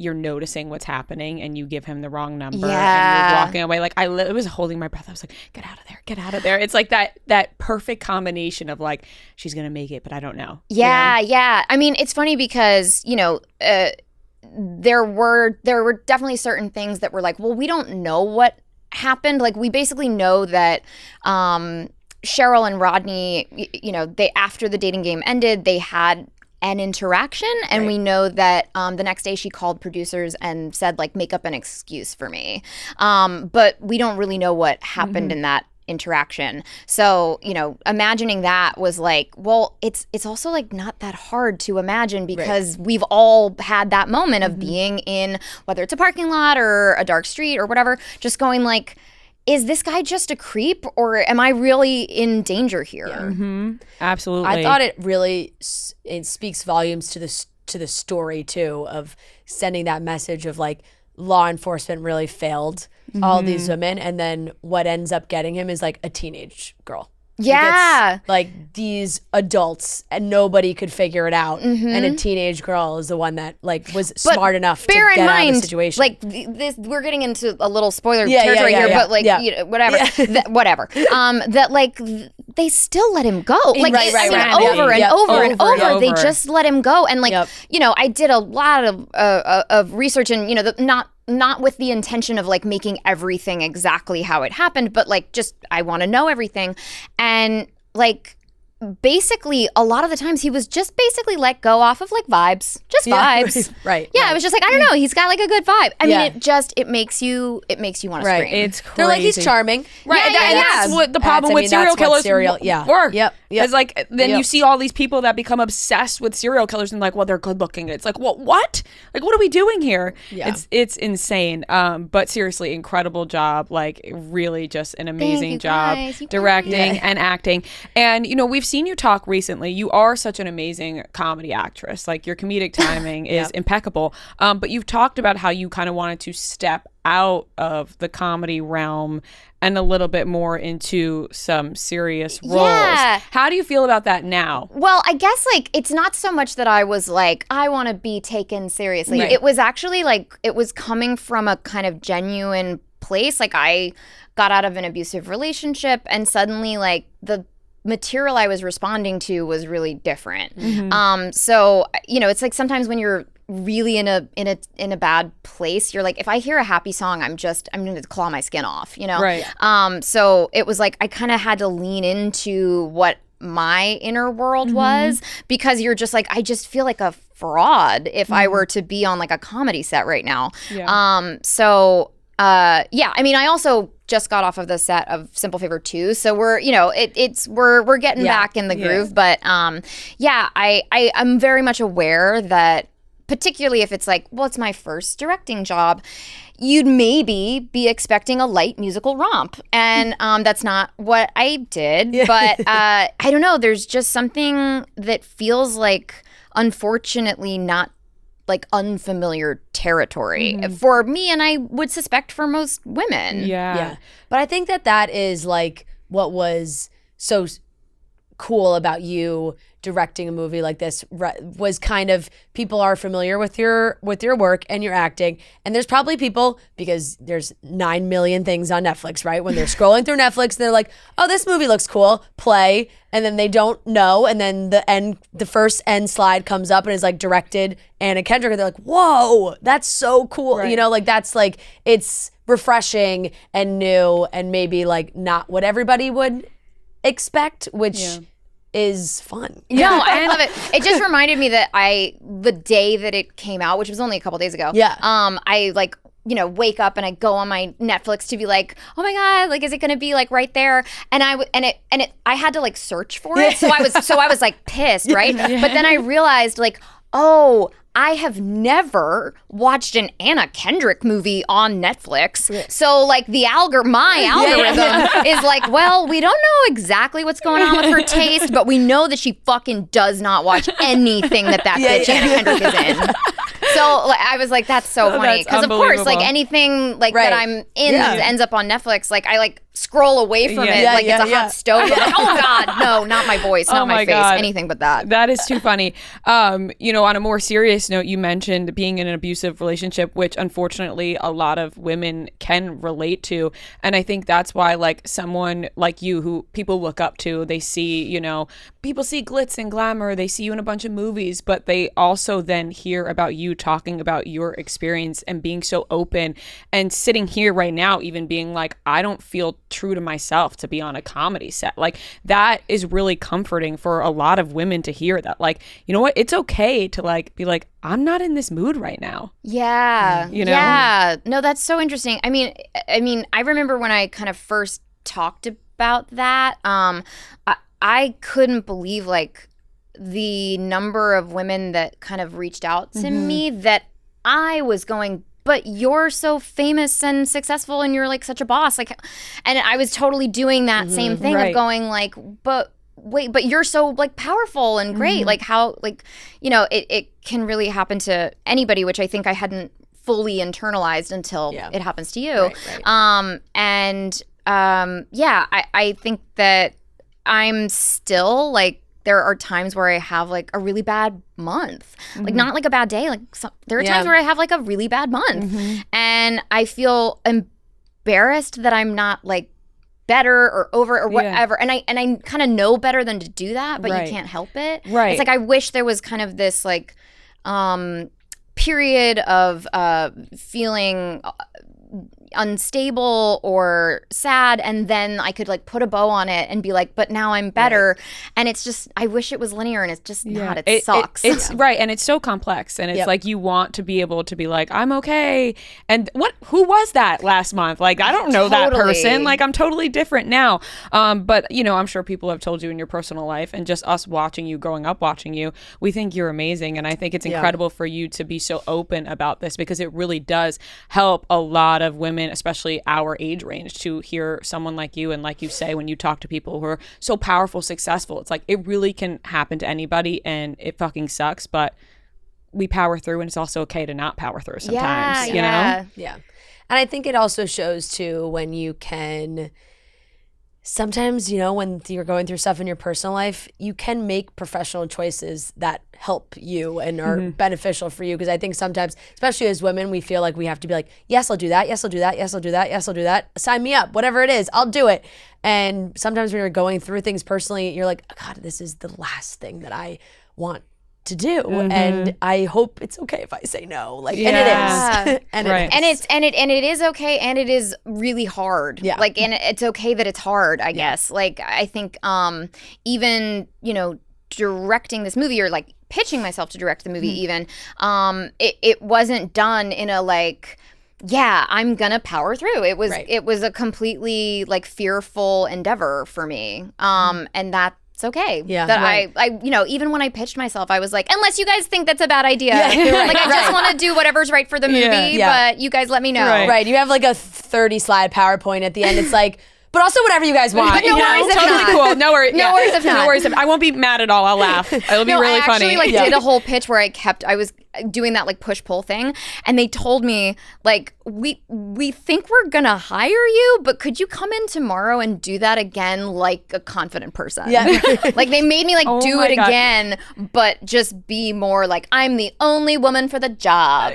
S2: you're noticing what's happening and you give him the wrong number and you're walking away. Like I was holding my breath. I was like, get out of there. It's like that perfect combination of like, she's going to make it, but I don't know.
S1: Yeah. I mean, it's funny because, there were definitely certain things that were like, well, we don't know what happened. Like we basically know that, Cheryl and Rodney, they, after the dating game ended, they had an interaction, and we know that the next day she called producers and said like, make up an excuse for me, but we don't really know what happened in that interaction. So imagining that was like, well, it's also like not that hard to imagine, because we've all had that moment of being in, whether it's a parking lot or a dark street or whatever, just going like, is this guy just a creep, or am I really in danger here?
S2: Absolutely.
S3: I thought it speaks volumes to the story too, of sending that message of like law enforcement really failed all these women, and then what ends up getting him is like a teenage girl. Like these adults, and nobody could figure it out, and a teenage girl is the one that like was smart enough to get out of the situation.
S1: Like this, we're getting into a little spoiler territory here, but like whatever, whatever. That like they still let him go, like over and over. They just let him go, and like I did a lot of research, and not not with the intention of like making everything exactly how it happened, but like just I want to know everything. And like basically a lot of the times he was just basically let go off of like vibes, just vibes.
S3: Right.
S1: Yeah, it was just like, I don't know, he's got like a good vibe. I mean, it makes you want to scream.
S2: It's crazy.
S3: They're like, he's charming.
S2: Right.
S1: Yeah,
S2: And that's what the problem with serial killers work.
S3: Yep.
S2: It's like, then you see all these people that become obsessed with serial killers and like, well, they're good looking. It's like, well, what? Like, what are we doing here?
S3: Yeah.
S2: It's insane. But seriously, incredible job. Like, really just an amazing job directing and acting. And, you know, we've seen you talk recently. You are such an amazing comedy actress. Like, your comedic timing is impeccable. But you've talked about how you kind of wanted to step out of the comedy realm and a little bit more into some serious roles.
S1: Yeah.
S2: How do you feel about that now?
S1: Well, I guess like it's not so much that I was like, I want to be taken seriously.
S2: Right.
S1: It was actually like, it was coming from a kind of genuine place. Like I got out of an abusive relationship and suddenly like the material I was responding to was really different. So, you know, it's like sometimes when you're really in a bad place, you're like, if I hear a happy song, I'm going to claw my skin off, you know?
S2: Right.
S1: So it was like I kind of had to lean into what my inner world was, because you're just like, I just feel like a fraud if I were to be on like a comedy set right now.
S2: Yeah.
S1: I mean, I also just got off of the set of Simple Favor 2, so we're, you know, we're getting back in the groove, but I'm very much aware that, particularly if it's like, well, it's my first directing job, you'd maybe be expecting a light musical romp. And that's not what I did. But I don't know, there's just something that feels like, unfortunately, not like unfamiliar territory for me, and I would suspect for most women.
S2: Yeah.
S3: But I think that is like what was so cool about you directing a movie like this was kind of, people are familiar with your work and your acting, and there's probably people, because there's 9 million things on Netflix, right? When they're scrolling through Netflix, they're like, oh, this movie looks cool, play, and then they don't know, and then the first end slide comes up and is like directed Anna Kendrick, and they're like, whoa, that's so cool.
S2: Right.
S3: You know, like that's like, it's refreshing and new and maybe like not what everybody would expect, which is fun.
S1: No, I love it. It just reminded me that the day that it came out, which was only a couple days ago, I like, you know, wake up and I go on my Netflix to be like, oh my God, like, is it going to be like right there? And I had to like search for it. So I was like pissed, right? But then I realized like, oh, I have never watched an Anna Kendrick movie on Netflix. So like my algorithm is like, well, we don't know exactly what's going on with her taste, but we know that she fucking does not watch anything that bitch Anna Kendrick is in. So like, I was like, that's so funny. Because of course, like anything like that I'm in ends up on Netflix. Like I like scroll away from it like it's a hot stove. Like, oh God, no, not my voice, not my face, anything but that.
S2: That is too funny. You know, on a more serious note, you mentioned being in an abusive relationship, which unfortunately a lot of women can relate to. And I think that's why like someone like you who people look up to, they see, you know, people see glitz and glamour, they see you in a bunch of movies, but they also then hear about you talking about your experience and being so open and sitting here right now even being like, I don't feel true to myself to be on a comedy set. Like that is really comforting for a lot of women to hear, that like, you know what, it's okay to like be like, I'm not in this mood right now.
S1: Yeah.
S2: You know?
S1: Yeah. No, that's so interesting. I mean, I remember when I kind of first talked about that, I couldn't believe like the number of women that kind of reached out to me that I was going, but you're so famous and successful and you're like such a boss. Like, and I was totally doing that same thing of going like, but wait, but you're so like powerful and great. Like how, like, you know, it can really happen to anybody, which I think I hadn't fully internalized until it happens to you. I think that I'm still like, there are times where I have like a really bad month, like not like a bad day. Like there are times where I have like a really bad month, and I feel embarrassed that I'm not like better or over or whatever. And I kind of know better than to do that, but you can't help it.
S2: Right.
S1: It's like I wish there was kind of this like period of feeling unstable or sad, and then I could like put a bow on it and be like, but now I'm better. And it's just, I wish it was linear, and it's just not. It sucks.
S2: It's right, and it's so complex, and it's like you want to be able to be like, I'm okay. And who was that last month? Like, I don't know that person. Like, I'm totally different now. But you know, I'm sure people have told you in your personal life, and just us watching you, growing up watching you, we think you're amazing, and I think it's incredible for you to be so open about this, because it really does help a lot of women, especially our age range, to hear someone like you. And like you say, when you talk to people who are so powerful, successful, it's like it really can happen to anybody, and it fucking sucks, but we power through, and it's also okay to not power through sometimes, you know?
S3: Yeah. And I think it also shows too when you can sometimes, you know, when you're going through stuff in your personal life, you can make professional choices that help you and are beneficial for you. Because I think sometimes, especially as women, we feel like we have to be like, yes, I'll do that. Yes, I'll do that. Yes, I'll do that. Yes, I'll do that. Sign me up. Whatever it is, I'll do it. And sometimes when you're going through things personally, you're like, oh, God, this is the last thing that I want to do, and I hope it's okay if I say no. Like, and it is, and
S1: it is okay, and it is really hard. Yeah, like, and it's okay that it's hard. I guess. Like, I think, even, you know, directing this movie, or like pitching myself to direct the movie, even, it wasn't done in a like, yeah, I'm gonna power through. It was a completely like fearful endeavor for me, and that's okay. Yeah, that I you know, even when I pitched myself, I was like, unless you guys think that's a bad idea, like I just want to do whatever's right for the movie, but you guys let me know.
S3: Right. You have like a 30 slide PowerPoint at the end. It's like, but also whatever you guys want.
S1: No worries if
S2: totally
S1: not.
S2: Cool. No worries.
S1: No worries if not.
S2: No worries. I won't be mad at all. I'll laugh. It'll be really funny.
S1: I actually did a whole pitch where I was doing that like push pull thing, and they told me like, we think we're gonna hire you, but could you come in tomorrow and do that again like a confident person? Yeah. Like, they made me like do it again, but just be more like, I'm the only woman for the job.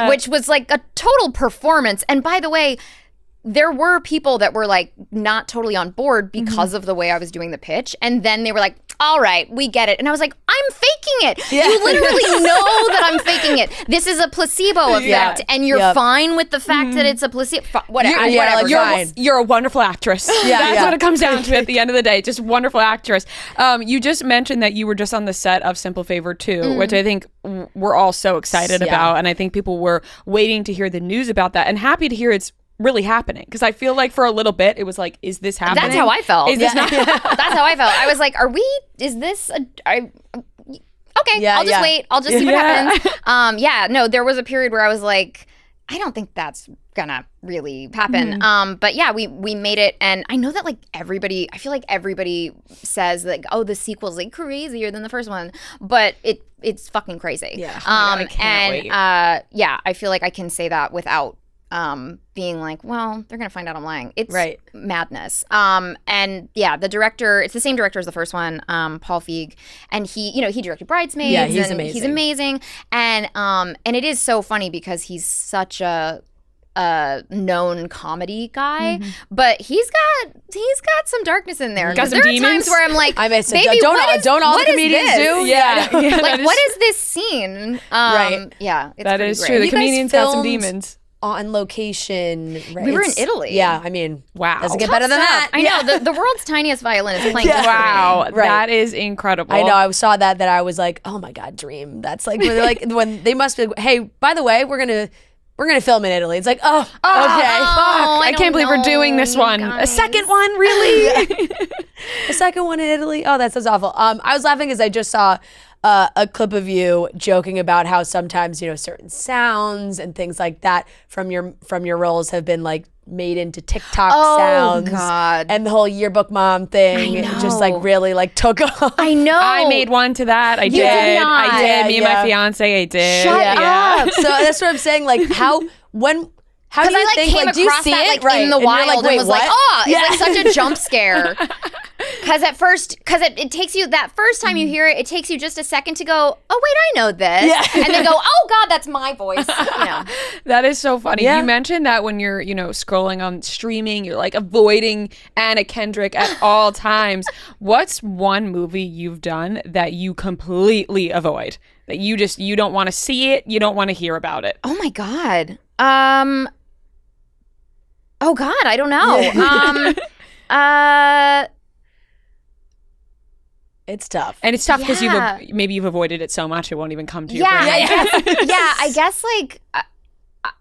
S1: Which was like a total performance. And by the way, there were people that were like not totally on board because of the way I was doing the pitch. And then they were like, all right, we get it. And I was like, I'm faking it. Yeah. You literally know that I'm faking it. This is a placebo effect, and you're fine with the fact that it's a placebo. Whatever.
S2: You're a wonderful actress. That's what it comes down to at the end of the day. Just wonderful actress. You just mentioned that you were just on the set of Simple Favor 2, which I think we're all so excited about. And I think people were waiting to hear the news about that, and happy to hear it's really happening, because I feel like for a little bit it was like, is this happening?
S1: That's how I felt.
S2: Is this not?
S1: That's how I felt. I was like, is this okay, I'll just wait, I'll just see what happens. No, there was a period where I was like, I don't think that's gonna really happen. But yeah, we made it, and I know that like I feel like everybody says like, oh, the sequel's like crazier than the first one, but it's fucking crazy. Yeah.
S2: I can't wait.
S1: I feel like I can say that without being like, well, they're gonna find out I'm lying. It's madness. And yeah, the director, it's the same director as the first one, Paul Feig, and he directed Bridesmaids.
S3: Yeah, he's amazing.
S1: He's amazing, and it is so funny because he's such a known comedy guy, but he's got some darkness in there.
S2: Got some
S1: there
S2: demons.
S1: Are times where I'm like,
S3: baby, don't all the comedians do?
S1: Yeah. Like, what is this scene? Yeah, it's
S2: that is
S1: great.
S2: true. The comedians got some demons.
S3: On location, right?
S1: We were in Italy.
S3: Yeah, I mean,
S2: wow,
S3: doesn't get better than that.
S1: I know the world's tiniest violin is playing.
S2: Wow, that is incredible.
S3: I know. I saw that I was like, oh my god, dream. That's like when they must be. Hey, by the way, we're gonna film in Italy. It's like, okay, fuck.
S2: I can't believe we're doing this one.
S1: Guys.
S2: A second one, really?
S3: A second one in Italy. Oh, that sounds awful. I was laughing because I just saw a clip of you joking about how sometimes, you know, certain sounds and things like that from your roles have been like made into TikTok sounds. Oh God. And the whole yearbook mom thing just like really like took off.
S1: I know.
S2: I made one to that. I did. Me and my fiance, I did.
S1: Shut up.
S3: So that's what I'm saying. Like, how, when How do
S1: Because
S3: you
S1: I like
S3: think,
S1: came
S3: like, do you
S1: across
S3: see
S1: that
S3: it?
S1: like
S3: Right.
S1: in the
S3: And you're
S1: wild
S3: like, wait,
S1: and was
S3: what?
S1: like, oh,
S3: Yeah.
S1: it's like such a jump scare. Because at first, it takes you, that first time you hear it, it takes you just a second to go, oh, wait, I know this.
S3: Yeah.
S1: And then go, oh, God, that's my voice. You know.
S2: That is so funny.
S3: Yeah.
S2: You mentioned that when you're, scrolling on streaming, you're like avoiding Anna Kendrick at all times. What's one movie you've done that you completely avoid? That you don't want to see it, you don't want to hear about it?
S1: Oh, my God. Oh, God, I don't know.
S3: It's tough.
S2: And it's tough because
S1: Yeah.
S2: you've avoided it so much it won't even come to your
S1: Yeah,
S2: brain.
S1: I guess like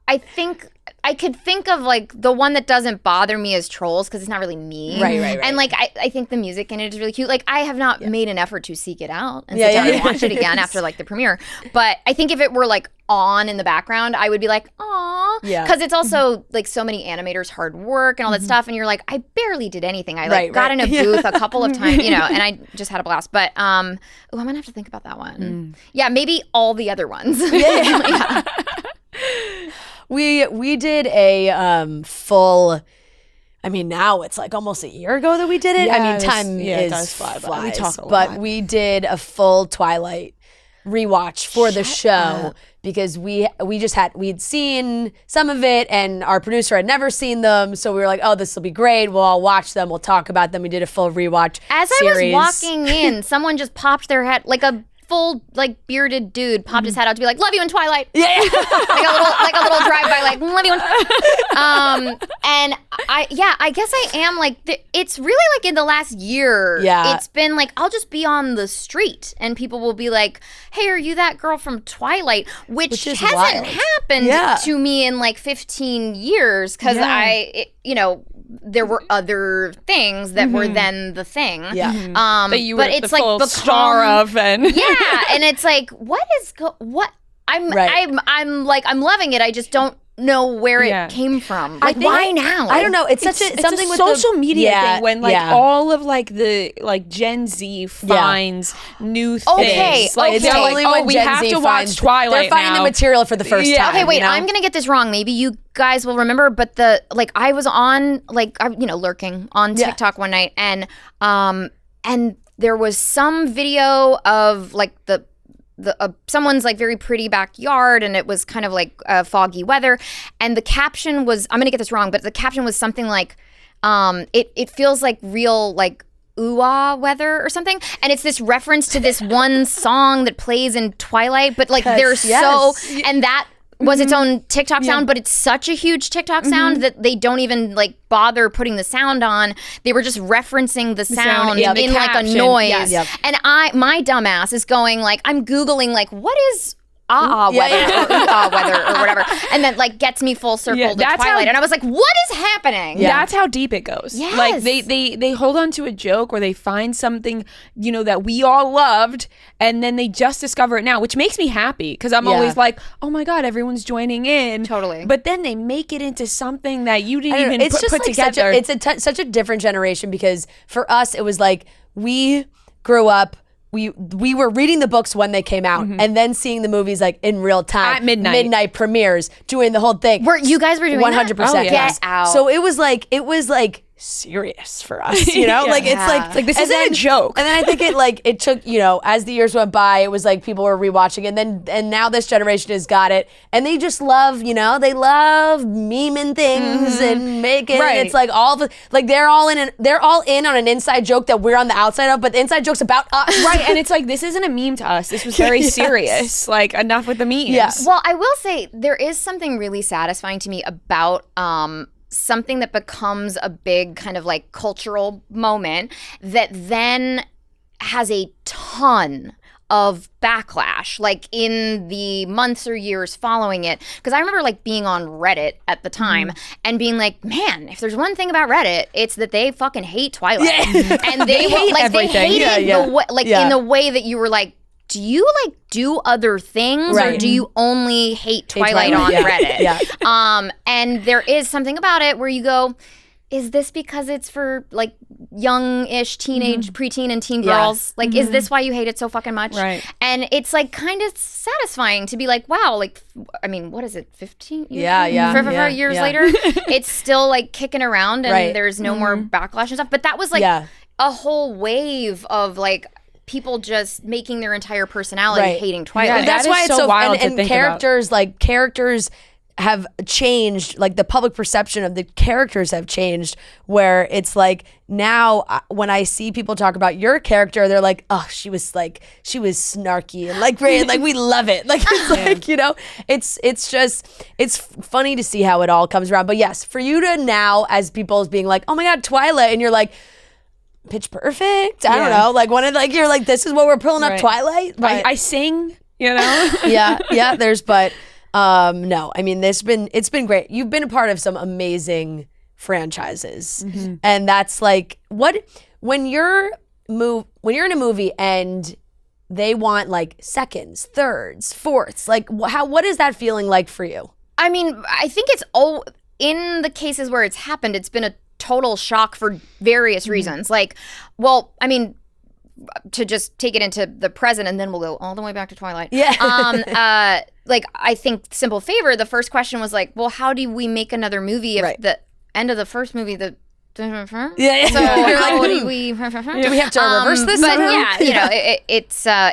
S1: I think I could think of like the one that doesn't bother me as trolls because it's not really me.
S3: Right.
S1: And like I think the music in it is really cute. Like I have not made an effort to seek it out and
S3: Yeah,
S1: sit down
S3: yeah,
S1: and watch it again after like the premiere. But I think if it were like on in the background, I would be like, aw.
S3: Yeah.
S1: Because it's also like so many animators' hard work and all that stuff. And you're like, I barely did anything. I like got in a booth a couple of times, and I just had a blast. But I'm gonna have to think about that one. Yeah, maybe all the other ones. Yeah.
S3: We did a full. I mean, now it's like almost a year ago that we did it. I mean, time
S2: it
S3: is
S2: does fly by.
S3: flies,
S2: We talk a
S3: but
S2: lot.
S3: we did a full Twilight rewatch for the show because we'd seen some of it and our producer had never seen them, so we were like, oh, this will be great. We'll all watch them. We'll talk about them. We did a full rewatch.
S1: As
S3: series.
S1: I was walking in, someone just popped their head, like a full, like bearded dude popped his head out to be like, "Love you in Twilight." Yeah, like a little drive by, like, "Love you in." And I guess I am like, it's really like in the last year.
S3: Yeah.
S1: It's been like I'll just be on the street and people will be like, "Hey, are you that girl from Twilight?" Which
S3: is
S1: hasn't
S3: wild.
S1: happened to me in like 15 years because there were other things that were then the thing.
S3: Yeah.
S2: That you
S1: but
S2: were
S1: it's
S2: the
S1: like
S2: full
S1: become,
S2: star of, and
S1: yeah, and it's like, what? I'm loving it. I just don't know where it came from. Like, why now?
S3: I don't know. It's such
S2: it's
S3: something
S2: a
S3: with
S2: social
S3: the,
S2: media thing when like all of like the Gen Z finds new things.
S1: Okay,
S2: Like
S1: okay.
S2: they're like,
S3: Totally
S2: oh,
S3: when
S2: we
S3: Gen
S2: have
S3: Z
S2: to
S3: finds-
S2: watch Twilight.
S3: They're finding
S2: now.
S3: the material for the first time.
S1: Okay, wait.
S3: you know?
S1: I'm gonna get this wrong. Maybe you guys will remember, but I was on lurking on TikTok one night, and there was some video of like the someone's like very pretty backyard, and it was kind of like foggy weather, and the caption was, I'm gonna get this wrong, but the caption was something like it feels like real like ooh-ah weather or something, and it's this reference to this one song that plays in Twilight, but like and that was its own TikTok sound, but it's such a huge TikTok sound that they don't even like bother putting the sound on. They were just referencing the sound
S2: in the
S1: in like a
S2: caption.
S1: noise.
S2: Yes.
S3: Yep.
S1: And my dumbass is going like, I'm Googling like, what is weather or weather or whatever, and then like gets me full circle to
S2: that's
S1: Twilight,
S2: how-
S1: and I was like, what is happening?
S2: That's how deep it goes.
S1: Yes.
S2: Like they hold on to a joke or they find something, that we all loved, and then they just discover it now, which makes me happy because I'm always like, oh my God, everyone's joining in.
S1: Totally.
S2: But then they make it into something that you didn't
S3: I don't know,
S2: even
S3: it's just
S2: put
S3: like
S2: together.
S3: such a different generation because for us it was like we grew up. We were reading the books when they came out and then seeing the movies like in real time
S2: At midnight
S3: premieres, doing the whole thing.
S1: You guys were doing
S3: 100%.
S1: that? Oh, yeah.
S3: Yes.
S1: Get out.
S3: So it was like serious for us, like it's like
S2: this
S3: and
S2: isn't
S3: then-
S2: a joke.
S3: And then I think it took as the years went by, it was like people were rewatching, and now this generation has got it, and they just love they love memeing things and making it's like they're all in on an inside joke that we're on the outside of, but the inside joke's about us,
S2: Right, and it's like, this isn't a meme to us. This was very serious. Like, enough with the memes.
S3: Yeah.
S1: Well, I will say there is something really satisfying to me about something that becomes a big kind of like cultural moment that then has a ton of backlash like in the months or years following it, because I remember like being on Reddit at the time and being like, man, if there's one thing about Reddit, it's that they fucking hate Twilight. And they hate
S2: everything.
S1: They hated
S3: Yeah.
S1: the way, in the way that you were like, do you like do other things or do you only hate Twilight on Reddit?
S3: Yeah.
S1: And there is something about it where you go, is this because it's for like young-ish teenage, preteen and teen girls? Like, is this why you hate it so fucking much?
S2: Right.
S1: And it's like kind of satisfying to be like, wow, like, I mean, what is it, 15 years? Years later, it's still like kicking around and there's no more backlash and stuff. But that was like a whole wave of like people just making their entire personality hating Twilight.
S3: Yeah, that's why it's so
S2: wild
S3: and
S2: to think
S3: characters like characters have changed, like the public perception of the characters have changed, where it's like now when I see people talk about your character, they're like, oh, she was snarky and like great, and like we love it. Like it's like, you know, it's funny to see how it all comes around. But yes, for you to now as people as being like, oh my God, Twilight, and you're like, Pitch Perfect, I don't know, like you're like, this is what we're pulling up Twilight. But
S2: I sing, you know.
S3: No, I mean, it's been great. You've been a part of some amazing franchises, and that's like when you're in a movie and they want like seconds, thirds, fourths. Like, what is that feeling like for you?
S1: I mean, I think it's all in the cases where it's happened. It's been a total shock for various reasons. Like, well, I mean, to just take it into the present and then we'll go all the way back to Twilight. Yeah. Like, I think Simple Favor, the first question was like, well, how do we make another movie if the end of the first movie, so how do we
S3: do we have to reverse this?
S1: But yeah, you know,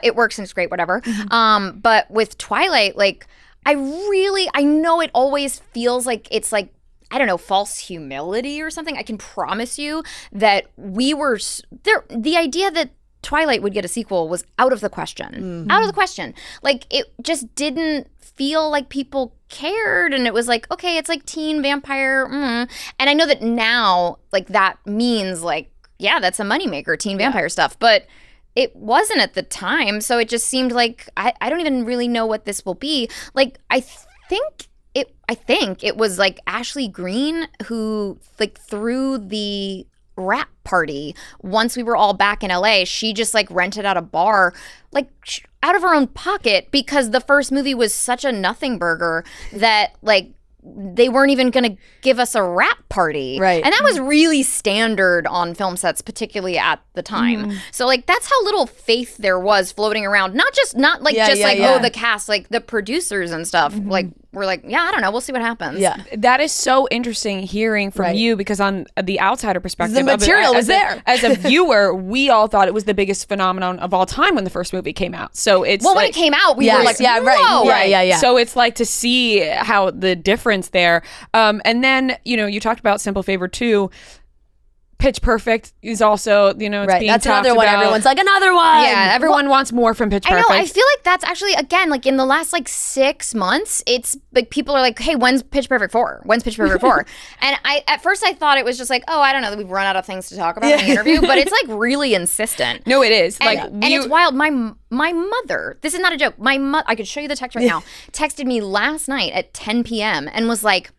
S1: it works and it's great, whatever. But with Twilight, like, I know it always feels like it's like, I don't know, false humility or something. I can promise you that we were there. The idea that Twilight would get a sequel was out of the question. Out of the question. Like, it just didn't feel like people cared, and it was like, okay, it's like teen vampire. And I know that now, like, that means like, yeah, that's a moneymaker, teen vampire stuff. But it wasn't at the time, so it just seemed like I don't even really know what this will be. Like, I think it was like Ashley Greene who like threw the rap party once we were all back in LA. She just like rented out a bar like out of her own pocket because the first movie was such a nothing burger that like they weren't even going to give us a rap party. Right. And that was really standard on film sets, particularly at the time. So like that's how little faith there was floating around. Not oh, the cast, like the producers and stuff. Like we're like, yeah, I don't know, we'll see what happens.
S2: Yeah. That is so interesting hearing from you, because on the outsider perspective,
S3: the material was there.
S2: As a viewer, we all thought it was the biggest phenomenon of all time when the first movie came out. So it's
S1: when it came out, we were like, whoa.
S2: Right. So it's like to see how the difference there. And then, you know, you talked about Simple Favor 2. Pitch Perfect is also, you know, it's being
S3: that's
S2: talked
S3: another one.
S2: about.
S3: Everyone's like, another one.
S2: Yeah, everyone wants more from Pitch Perfect.
S1: I know. I feel like that's actually, again, like in the last like 6 months, it's like people are like, hey, when's Pitch Perfect 4? When's Pitch Perfect 4? And at first I thought it was just like, oh, I don't know, we've run out of things to talk about in the interview, but it's like really insistent.
S2: No, it is.
S1: And it's wild. My mother, this is not a joke, I could show you the text right now, texted me last night at 10 p.m. and was like,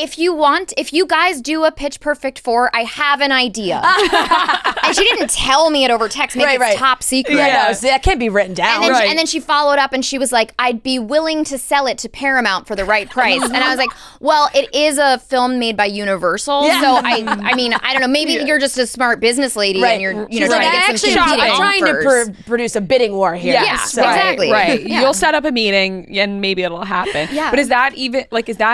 S1: if you guys do a Pitch Perfect 4, I have an idea. And she didn't tell me it over text. Maybe it's top secret.
S3: Yeah, so that can't be written down.
S1: And then she followed up and she was like, I'd be willing to sell it to Paramount for the right price. And I was like, well, it is a film made by Universal. Yeah. So I mean, I don't know. Maybe you're just a smart business lady and you're trying to get some competing
S3: I'm trying to produce a bidding war here.
S1: Yeah, exactly.
S2: Right. Yeah. You'll set up a meeting and maybe it'll happen. Yeah. But is that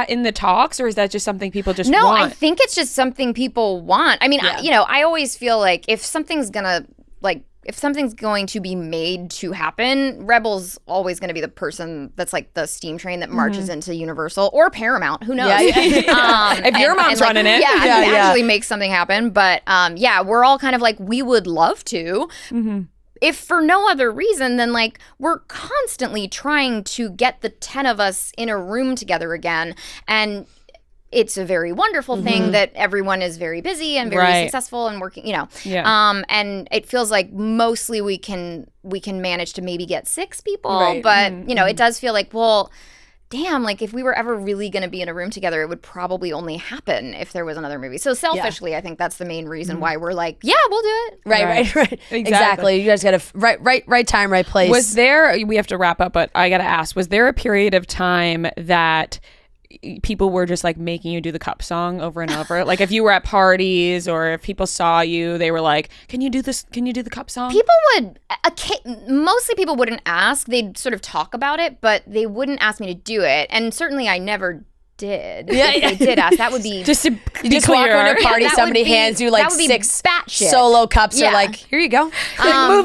S2: in the talks, or is that just something people just want?
S1: No, I think it's just something people want. I mean, I always feel like if something's going to be made to happen, Rebel's always going to be the person that's like the steam train that marches into Universal or Paramount. Who knows?
S2: If your mom's running it.
S1: Actually makes something happen. But we're all kind of like, we would love to. If for no other reason than like we're constantly trying to get the 10 of us in a room together again. And it's a very wonderful thing that everyone is very busy and very successful and working, you know. And it feels like mostly we can manage to maybe get 6 people, but you know, it does feel like, well, damn, like if we were ever really going to be in a room together, it would probably only happen if there was another movie. So selfishly, I think that's the main reason why we're like, yeah, we'll do it.
S3: Right. Exactly. You guys got to right time, right place.
S2: We have to wrap up, but I got to ask, was there a period of time that people were just like making you do the cup song over and over? Like if you were at parties or if people saw you, they were like, can you do this? Can you do the cup song?
S1: People would, mostly people wouldn't ask. They'd sort of talk about it, but they wouldn't ask me to do it. And certainly I never did.
S3: Yeah,
S1: if they did ask, that would be
S3: just to be walk around a party, somebody hands you like 6 solo cups. Or like, here you go.
S2: Move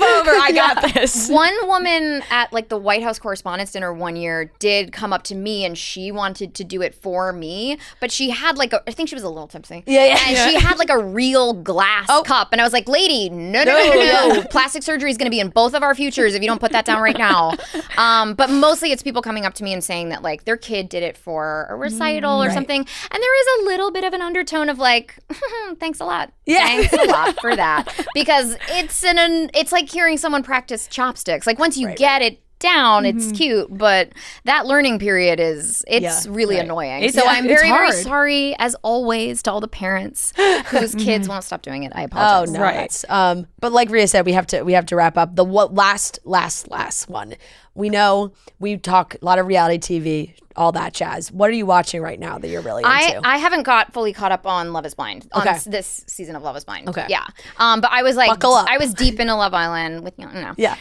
S2: over. I got this.
S1: One woman at like the White House Correspondents' Dinner one year did come up to me and she wanted to do it for me, but she had like I think she was a little tipsy.
S3: Yeah.
S1: And she had like a real glass cup, and I was like, lady, no. Plastic surgery is going to be in both of our futures if you don't put that down right now. But mostly it's people coming up to me and saying that like their kid did it for a recital or something, and there is a little bit of an undertone of like, thanks a lot, thanks a lot for that, because it's like hearing someone practice chopsticks. Like once you get it down, it's cute, but that learning period is really annoying. So I'm very very sorry as always to all the parents whose kids won't stop doing it. I apologize.
S3: Oh no, that's but like Rhea said, we have to wrap up. The last one. We know we talk a lot of reality TV, all that jazz. What are you watching right now that you're really into?
S1: I haven't got fully caught up on Love is Blind, on this season of Love is Blind.
S3: Okay.
S1: Yeah. But I was like,
S3: buckle up.
S1: I was deep into Love Island with, Yeah.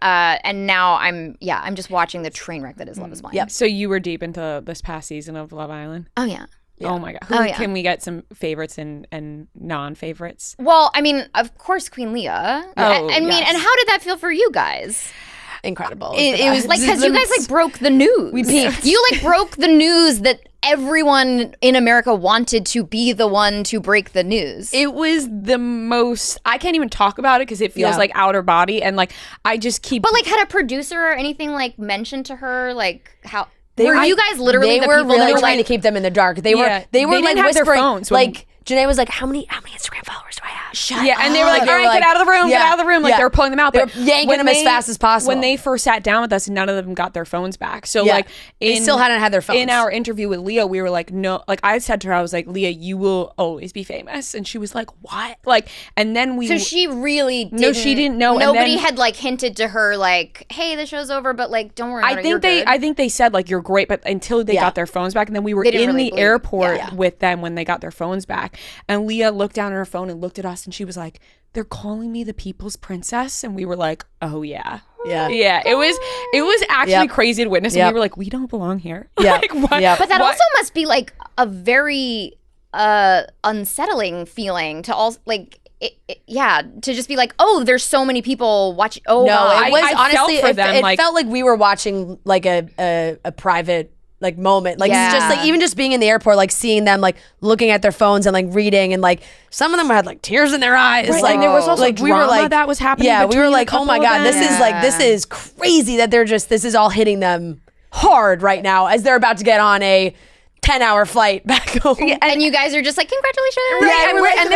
S1: And now I'm just watching the train wreck that is Love is Blind.
S3: Yep.
S2: So you were deep into this past season of Love Island?
S1: Oh, yeah.
S2: Oh my God. Can we get some favorites and non-favorites?
S1: Well, I mean, of course, Queen Leah. And how did that feel for you guys?
S3: Incredible.
S1: It was like, because you guys like broke the news.
S3: We peaked.
S1: You like broke the news that everyone in America wanted to be the one to break the news.
S2: It was the most, I can't even talk about it because it feels like outer body, and like I just keep.
S1: But like, had a producer or anything like mentioned to her like how? Were you guys literally the people
S3: really
S1: that were
S3: trying
S1: like,
S3: to keep them in the dark? They were like
S2: didn't have their
S3: whispering.
S2: phones
S3: Like Janae was like, how many Instagram followers do I have? Shut up.
S2: And they were like, all right, get out of the room, get out of the room. Like they were pulling them out.
S3: They were yanking them as fast as possible.
S2: When they first sat down with us, none of them got their phones back. So like,
S3: they still hadn't had their phones.
S2: In our interview with Leah, we were like, no, like I said to her, I was like, Leah, you will always be famous. And she was like, what? Like, and then we.
S1: So she really didn't.
S2: No, she didn't know.
S1: Nobody had like hinted to her like, hey, the show's over, but like, don't worry about it.
S2: I think they said like, you're great, but until they got their phones back, and then we were in the airport with them when they got their phones back, and Leah looked down at her phone and looked at us, and she was like, they're calling me the people's princess, and we were like, oh yeah. It was actually crazy to witness, and we were like, we don't belong here. Like, what?
S1: But that also must be like a very unsettling feeling to all like to just be like, oh, there's so many people watching. Oh
S3: no, it was
S2: I
S3: honestly
S2: felt for them,
S3: it felt like we were watching like a private like moment, like just like even just being in the airport, like seeing them like looking at their phones and like reading, and like some of them had like tears in their eyes, like
S2: and there was also
S3: like
S2: drama
S3: we were like
S2: that was happening.
S3: Yeah, we were like, oh my god,
S2: this
S3: this is crazy that this is all hitting them hard right now as they're about to get on a 10-hour flight back home.
S1: And you guys are just like, congratulations.
S2: And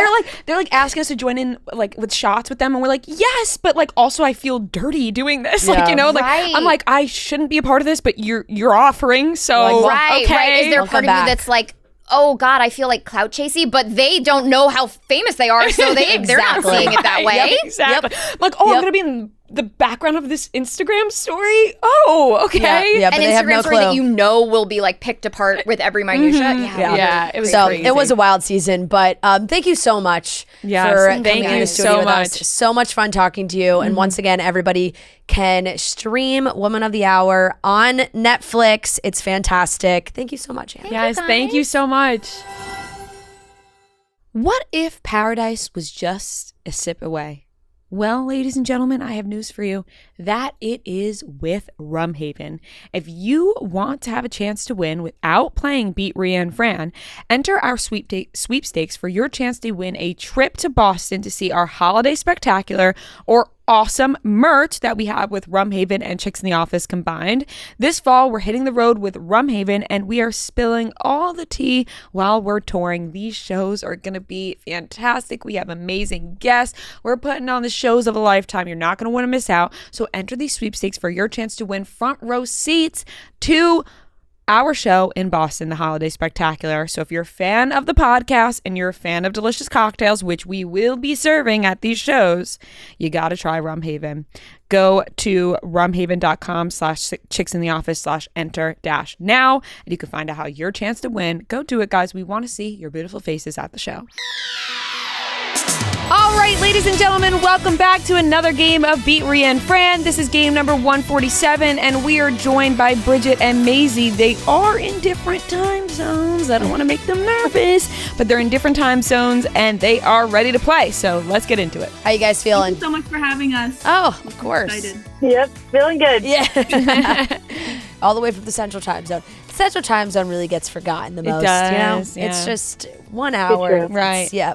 S2: they're like asking us to join in like with shots with them, and we're like, yes, but like also I feel dirty doing this. Like, you know, like I'm like, I shouldn't be a part of this, but you're offering, so
S1: right. Is there a part of you that's like, oh God, I feel like clout chasey, but they don't know how famous they are, so they're not seeing it that way.
S2: Exactly. Like, I'm gonna be in the background of this Instagram story. Oh, okay.
S3: Yeah, but
S1: an
S3: they have
S1: Instagram
S3: no
S1: story
S3: clue.
S1: that you know will be like picked apart with every minutia.
S2: Yeah, it was
S3: so
S2: crazy.
S3: it was a wild season, but thank you so much for coming in the studio with us. So much fun talking to you. And once again, everybody can stream Woman of the Hour on Netflix. It's fantastic. Thank you so much, Anna.
S2: Yes, thank you so much. What if paradise was just a sip away? Well, ladies and gentlemen, I have news for you that it is with Rumhaven. If you want to have a chance to win without playing Beat Rhea and Fran, enter our sweepstakes for your chance to win a trip to Boston to see our holiday spectacular or awesome merch that we have with Rumhaven and Chicks in the Office combined. This fall, we're hitting the road with Rumhaven, and we are spilling all the tea while we're touring. These shows are going to be fantastic. We have amazing guests. We're putting on the shows of a lifetime. You're not going to want to miss out. So enter these sweepstakes for your chance to win front row seats to our show in Boston, the Holiday Spectacular. So if you're a fan of the podcast and you're a fan of delicious cocktails, which we will be serving at these shows, you got to try Rumhaven. Go to rumhaven.com/chicksintheoffice/enter-now, and you can find out how your chance to win. Go do it, guys. We want to see your beautiful faces at the show. All right, ladies and gentlemen, welcome back to another game of Beat Rhea and Fran. This is game number 147, and we are joined by Bridgette and Mazie. They are in different time zones. I don't want to make them nervous, but they're in different time zones, and they are ready to play. So let's get into it.
S3: How you guys feeling?
S12: Thank you so much for having us.
S3: Oh, of course.
S12: Excited.
S7: Yep, feeling good.
S3: Yeah. All the way from the Central Time Zone. The Central Time Zone really gets forgotten the most.
S2: Does,
S3: Yeah. It's just 1
S7: It's
S3: hour.
S7: true.
S2: Right.
S3: Yeah.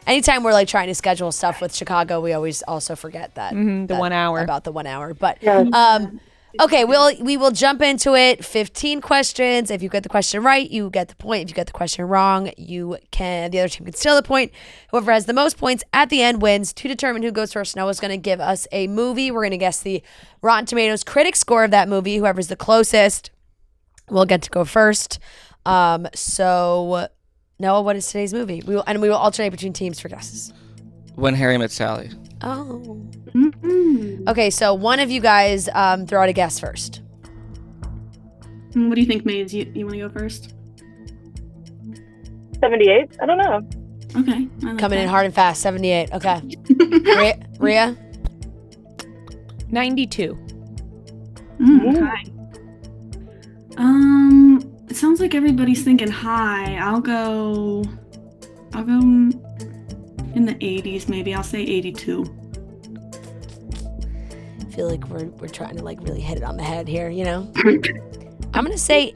S3: Anytime we're like trying to schedule stuff with Chicago, we always also forget that
S2: The 1 hour.
S3: about the 1 hour. But
S7: Yeah.
S3: okay, we will jump into it. 15 questions. If you get the question right, you get the point. If you get the question wrong, the other team can steal the point. Whoever has the most points at the end wins. To determine who goes first, Noah's going to give us a movie. We're going to guess the Rotten Tomatoes critic score of that movie. Whoever's the closest will get to go first. So Noah, what is today's movie? We will alternate between teams for guesses.
S5: When Harry Met Sally.
S3: Oh. Okay, so one of you guys throw out a guess first.
S12: What do you think, Maze? You want to go first?
S7: 78? I don't know.
S12: Okay. I like
S3: Coming in
S12: that.
S3: hard and fast, 78. Okay. Rhea?
S2: 92.
S12: Okay. It sounds like everybody's thinking high. I'll go in the 80s maybe. I'll say 82.
S3: I feel like we're trying to like really hit it on the head here, you know? I'm going to say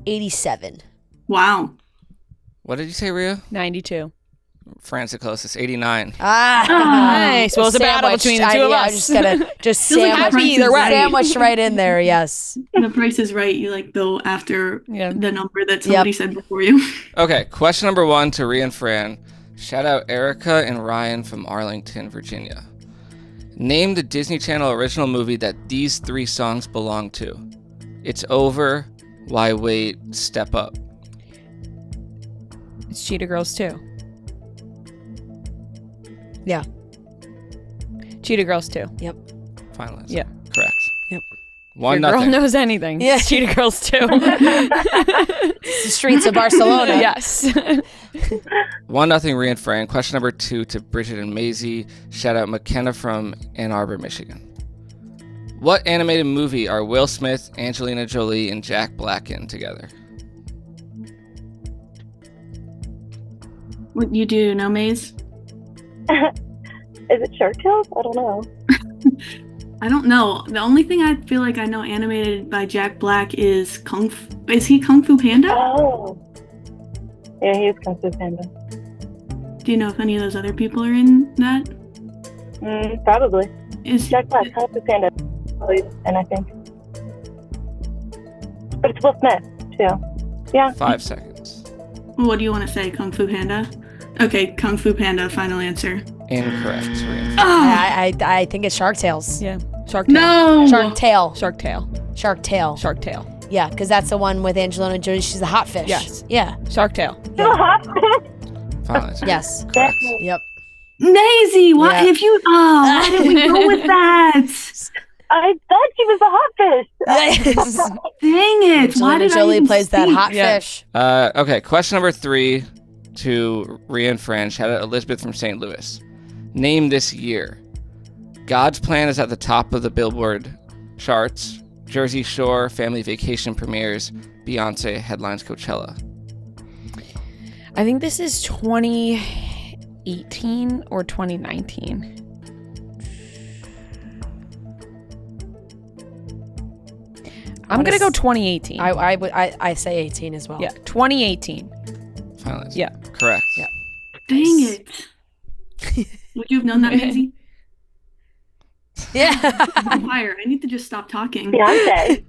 S3: 87.
S12: Wow.
S5: What did you say, Rhea?
S2: 92.
S5: Fran's the closest, 89.
S2: Nice. Well, it's a battle between the two of us.
S3: I'm just going to
S12: Feels like
S2: happy either way.
S3: sandwich right in there, yes.
S12: The Price is Right. You like go after
S2: Yeah.
S12: the number that somebody said before you.
S5: Okay, question number 1 to Rhea and Fran. Shout out Erica and Ryan from Arlington, Virginia. Name the Disney Channel original movie that these 3 songs belong to. It's Over, Why Wait, Step Up.
S2: It's Cheetah Girls 2.
S3: Yeah.
S2: Cheetah Girls 2.
S3: Yep.
S5: Final answer.
S2: Yeah.
S5: Correct.
S3: Yep.
S5: One
S2: Your girl
S5: nothing.
S2: knows anything.
S3: Yeah.
S2: It's Cheetah Girls 2.
S3: It's the streets of Barcelona.
S2: Yes.
S5: 1-0 Rhea and Fran. Question number 2 to Bridgette and Mazie. Shout out McKenna from Ann Arbor, Michigan. What animated movie are Will Smith, Angelina Jolie, and Jack Black in together?
S12: What you do, no, Maze?
S7: Is it Shark Tales? I don't know.
S12: I don't know. The only thing I feel like I know animated by Jack Black is Is he Kung Fu Panda?
S7: Oh. Yeah, he is Kung Fu Panda.
S12: Do you know if any of those other people are in that?
S7: Probably.
S12: Is
S7: Jack Black, Kung Fu Panda. And I think. But it's Will Smith, too. Yeah.
S5: 5 seconds.
S12: What do you want to say, Kung Fu Panda? Okay, Kung Fu Panda, final answer.
S5: Incorrect, Rhea.
S3: I think it's Shark Tales.
S2: Yeah. Shark Tale.
S12: No!
S3: Shark Tale.
S2: Shark Tale.
S3: Shark Tale.
S2: Shark Tale.
S3: Yeah, because that's the one with Angelina Jolie. She's a hot fish.
S2: Yes.
S3: Yeah.
S2: Shark Tale.
S5: Final answer.
S3: Yes.
S5: Correct.
S3: Yep.
S12: Maisie, why
S3: Yeah.
S12: if you why did we go with that?
S7: I thought she was a hot fish.
S3: Yes.
S12: Dang it. Why
S3: Angelina
S12: did I
S3: Jolie
S12: even
S3: plays that
S12: speak?
S3: hot
S2: Yeah.
S3: fish.
S5: Okay, question number 3 to Rhea and Fran. Shout out Elizabeth from St. Louis. Name this year. God's Plan is at the top of the Billboard charts. Jersey Shore Family Vacation premieres. Beyonce headlines Coachella.
S2: I think this is 2018 or 2019. I'm going to go 2018.
S3: I say 18 as well.
S2: Yeah, 2018.
S5: Final answer.
S2: Yeah.
S5: Correct.
S3: Yeah.
S12: Dang it. Would you have known that, Maisie?
S3: Yeah.
S12: I'm fire. I need to just stop talking.
S7: Beyonce.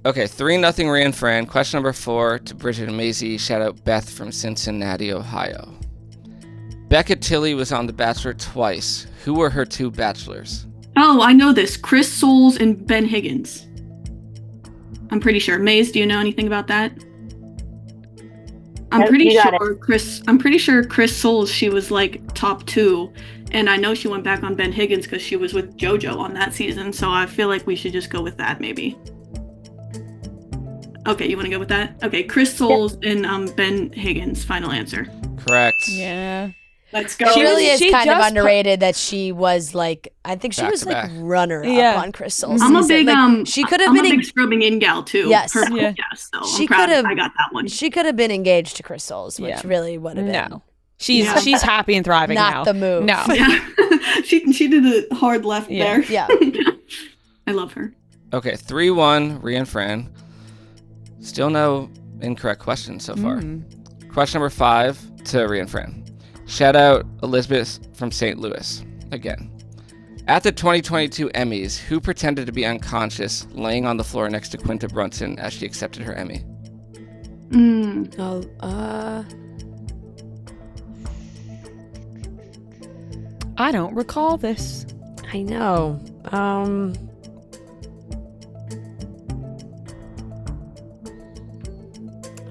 S5: Okay, 3-0 Rhea and Fran. Question number 4 to Bridgette and Mazie. Shout out Beth from Cincinnati, Ohio. Becca Tilley was on The Bachelor twice. Who were her 2 bachelors?
S12: Oh, I know this. Chris Soules and Ben Higgins. I'm pretty sure. Maze, do you know anything about that? I'm pretty sure Chris Soules, she was like top 2. And I know she went back on Ben Higgins because she was with JoJo on that season. So I feel like we should just go with that, maybe. Okay, you want to go with that? Okay, Chris Soules and Ben Higgins. Final answer.
S5: Correct.
S2: Yeah.
S12: Let's go.
S3: It really is
S2: She
S3: kind of
S2: just
S3: underrated that she was like, I think she
S5: Back
S3: was
S5: to
S3: like
S5: back.
S3: runner-up on Chris Soules'
S12: I'm a
S3: season.
S12: big
S3: Like, she could have
S12: I'm
S3: been
S12: a big scrubbing in gal too.
S3: Yes.
S12: Her,
S2: Yeah.
S12: so
S3: She
S12: I'm proud
S3: could have-
S12: I got that one.
S3: She could have been engaged to Chris Soules, which really would have been.
S2: No. She's happy and thriving now.
S3: Not the move.
S2: No.
S12: Yeah. she did a hard left there.
S3: Yeah.
S12: I love her.
S5: Okay, 3-1, Rhea and Fran. Still no incorrect questions so far. Question number 5 to Rhea and Fran. Shout out Elizabeth from St. Louis again. At the 2022 Emmys, who pretended to be unconscious laying on the floor next to Quinta Brunson as she accepted her Emmy?
S2: I don't recall this.
S3: I know.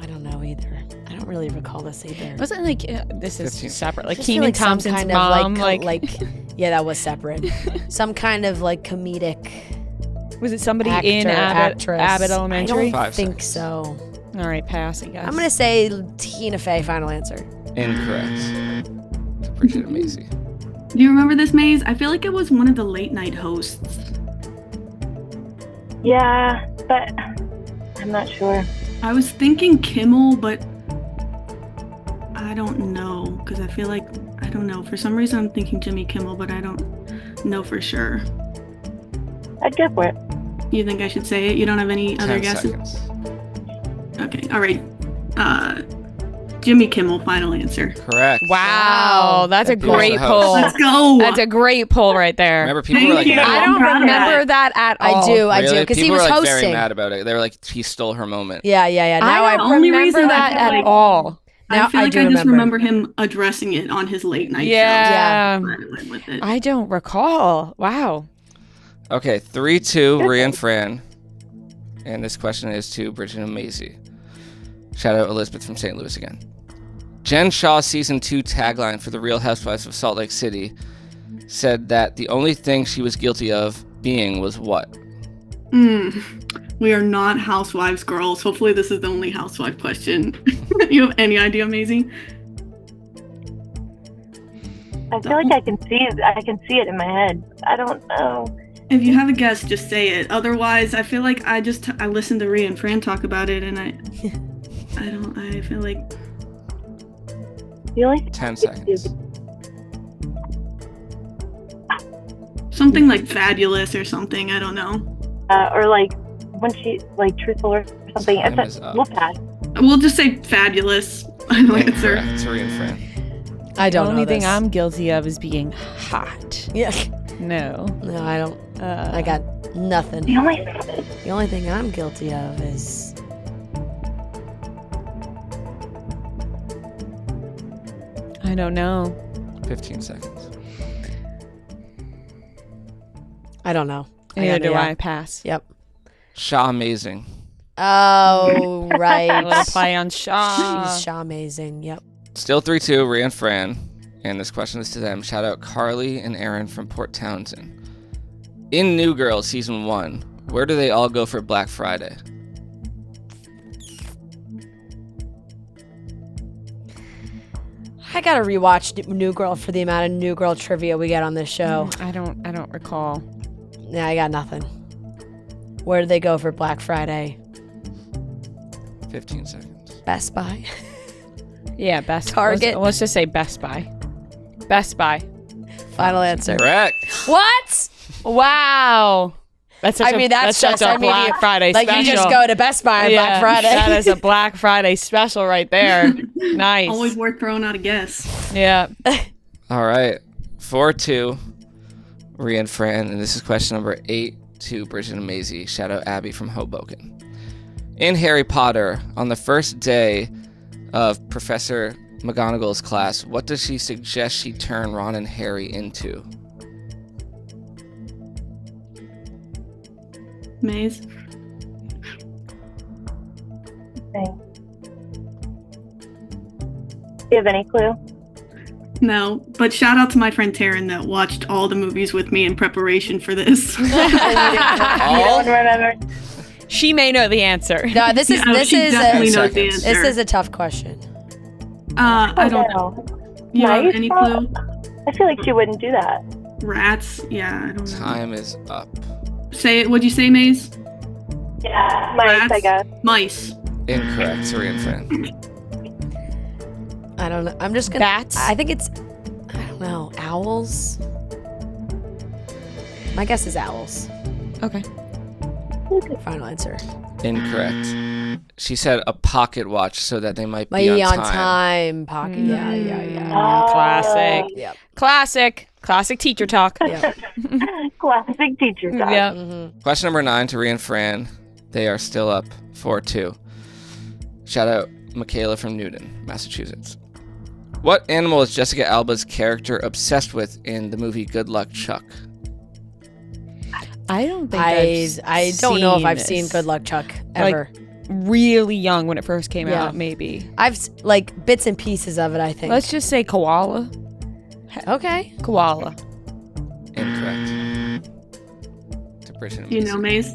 S3: I don't know either. I don't really recall this either.
S2: Wasn't like this is
S5: 15
S2: separate. Like
S3: I just feel
S2: Kenan
S3: like some
S2: Thompson's
S3: kind
S2: mom.
S3: of like yeah, that was separate. Some kind of like comedic.
S2: Was it somebody
S3: actor,
S2: in
S3: actress.
S2: Abbott Elementary?
S3: I don't
S5: 5
S3: think
S5: seconds.
S3: so.
S2: All right, pass, I guess.
S3: I'm gonna say Tina Fey. Final answer.
S5: Incorrect. Bridgette and Mazie.
S12: Do you remember this, Maze? I feel like it was one of the late night hosts.
S11: Yeah, but I'm not sure.
S12: I was thinking Kimmel, but I don't know because I feel like I don't know. For some reason, I'm thinking Jimmy Kimmel, but I don't know for sure.
S11: I'd go for it.
S12: You think I should say it? You don't have any other
S5: 10
S12: guesses?
S5: seconds.
S12: Okay, all right. Jimmy Kimmel, final answer.
S5: Correct.
S2: Wow, that's a
S5: He was
S2: great
S5: the host.
S2: pull.
S12: Let's go.
S2: That's a great pull right there.
S5: Remember, people were like,
S12: Thank you.
S2: I don't remember that at all.
S3: I do,
S5: really?
S3: because he
S5: People
S3: was
S5: were like
S3: hosting.
S5: very mad about it. They were like, he stole her moment.
S3: Yeah. Now
S2: I
S3: I
S2: don't
S12: only
S2: remember
S12: reason
S2: that
S12: I feel
S2: at
S12: like-
S2: all.
S3: Now
S12: I feel
S3: I
S12: like
S3: do
S12: I just
S3: remember.
S12: remember him addressing it on his late night
S2: Yeah.
S12: show. So I went with it.
S2: I don't recall. Wow.
S5: Okay, 3-2, Rhea and Fran. And this question is to Bridgette and Mazie. Shout out Elizabeth from St. Louis again. Jen Shaw's season 2 tagline for The Real Housewives of Salt Lake City said that the only thing she was guilty of being was what?
S12: We are not housewives, girls. Hopefully this is the only housewife question. You have any idea, Mazie?
S11: I feel like I can see it in my head. I don't know.
S12: If you have a guess, just say it. Otherwise, I feel like I listened to Rhea and Fran talk about it, and I feel like
S11: The only
S5: 10 seconds.
S12: something like fabulous or something. I don't know.
S11: or like when she like truthful or something.
S5: Time
S11: It's
S5: is
S11: a
S5: up.
S12: Uh,
S11: we'll pass.
S12: We'll just say fabulous. Final answer.
S5: Incorrect. It's Rhea and Fran.
S3: I don't
S2: The
S3: know
S2: only thing
S3: this.
S2: I'm guilty of is being hot.
S3: Yeah.
S2: No.
S3: No, I don't. I got nothing.
S11: The only
S3: The only thing I'm guilty of is
S2: I don't know.
S5: 15 seconds.
S3: I don't know.
S2: Neither do
S3: yeah.
S2: I. Pass.
S3: Yep.
S5: Shaw Amazing.
S3: Oh,
S2: A
S3: right.
S2: little play on Shaw.
S3: She's Shaw amazing. Yep.
S5: Still 3-2, Rhea and Fran. And this question is to them. Shout out Carly and Aaron from Port Townsend. In New Girl Season 1, where do they all go for Black Friday?
S3: I gotta rewatch New Girl for the amount of New Girl trivia we get on this show.
S2: I don't recall.
S3: Yeah, I got nothing. Where do they go for Black Friday?
S5: 15 seconds.
S3: Best Buy.
S2: Yeah, Best
S3: Target.
S2: Let's just say Best Buy. Best Buy.
S3: Final answer.
S5: Correct.
S3: What?
S2: Wow. That's such
S3: that's
S2: such
S3: just
S2: a Black Friday
S3: like
S2: special.
S3: you just go to Best Buy on Black Friday.
S2: That is a Black Friday special right there. Nice.
S12: Always worth throwing out a guess.
S2: Yeah.
S5: All right. 4-2, Rhea and Fran. And this is question number 8 to Bridgette and Mazie. Shout out Abby from Hoboken. In Harry Potter, on the first day of Professor McGonagall's class, what does she suggest she turn Ron and Harry into?
S12: Maze.
S11: you have any clue?
S12: No, but shout out to my friend Taryn that watched all the movies with me in preparation for this.
S11: You don't remember?
S2: She may know the answer.
S3: No, this is a tough question.
S12: I don't know. You have any clue?
S11: I feel like she wouldn't do that.
S12: Rats? Yeah, I don't know.
S5: Time is up.
S12: Say it. What'd you say, Maze?
S11: Yeah, mice,
S12: Rats?
S11: I guess.
S12: Mice.
S5: Incorrect. Sorry, and Fran.
S3: I don't know. I'm just gonna.
S2: Bats?
S3: I think it's. I don't know. Owls. My guess is owls.
S2: Okay.
S3: Final answer.
S5: Incorrect. She said a pocket watch so that they might
S3: Might
S5: be on
S3: on
S5: time.
S3: time pocket. Yeah.
S2: Classic.
S3: Yep.
S2: Classic teacher talk.
S3: Yep.
S11: Classic teacher talk.
S2: Yeah.
S5: Question number 9 to Rhea and Fran. They are still up 4-2. Shout out Michaela from Newton, Massachusetts. What animal is Jessica Alba's character obsessed with in the movie Good Luck Chuck?
S2: I don't think
S3: I don't know if I've seen Good Luck Chuck ever.
S2: Like, really young when it first came
S3: Yeah.
S2: out, maybe.
S3: I've like bits and pieces of it, I think.
S2: Let's just say koala.
S3: Okay.
S2: Koala.
S5: Incorrect. To Bridgette and
S12: Do you know, Maze?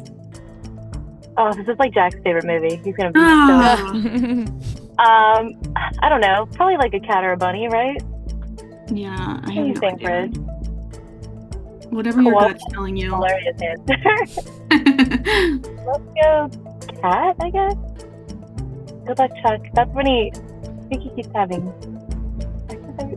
S11: Oh, this is like Jack's favorite movie. He's gonna be I don't know. Probably like a cat or a bunny, right?
S12: Yeah, I
S11: What do
S12: have
S11: you
S12: no
S11: think,
S12: idea.
S11: Fred?
S12: Whatever your
S11: Koala.
S12: gut's telling you.
S11: Hilarious answer. Let's go cat, I guess. Good luck, Chuck. That's when I think he keeps having.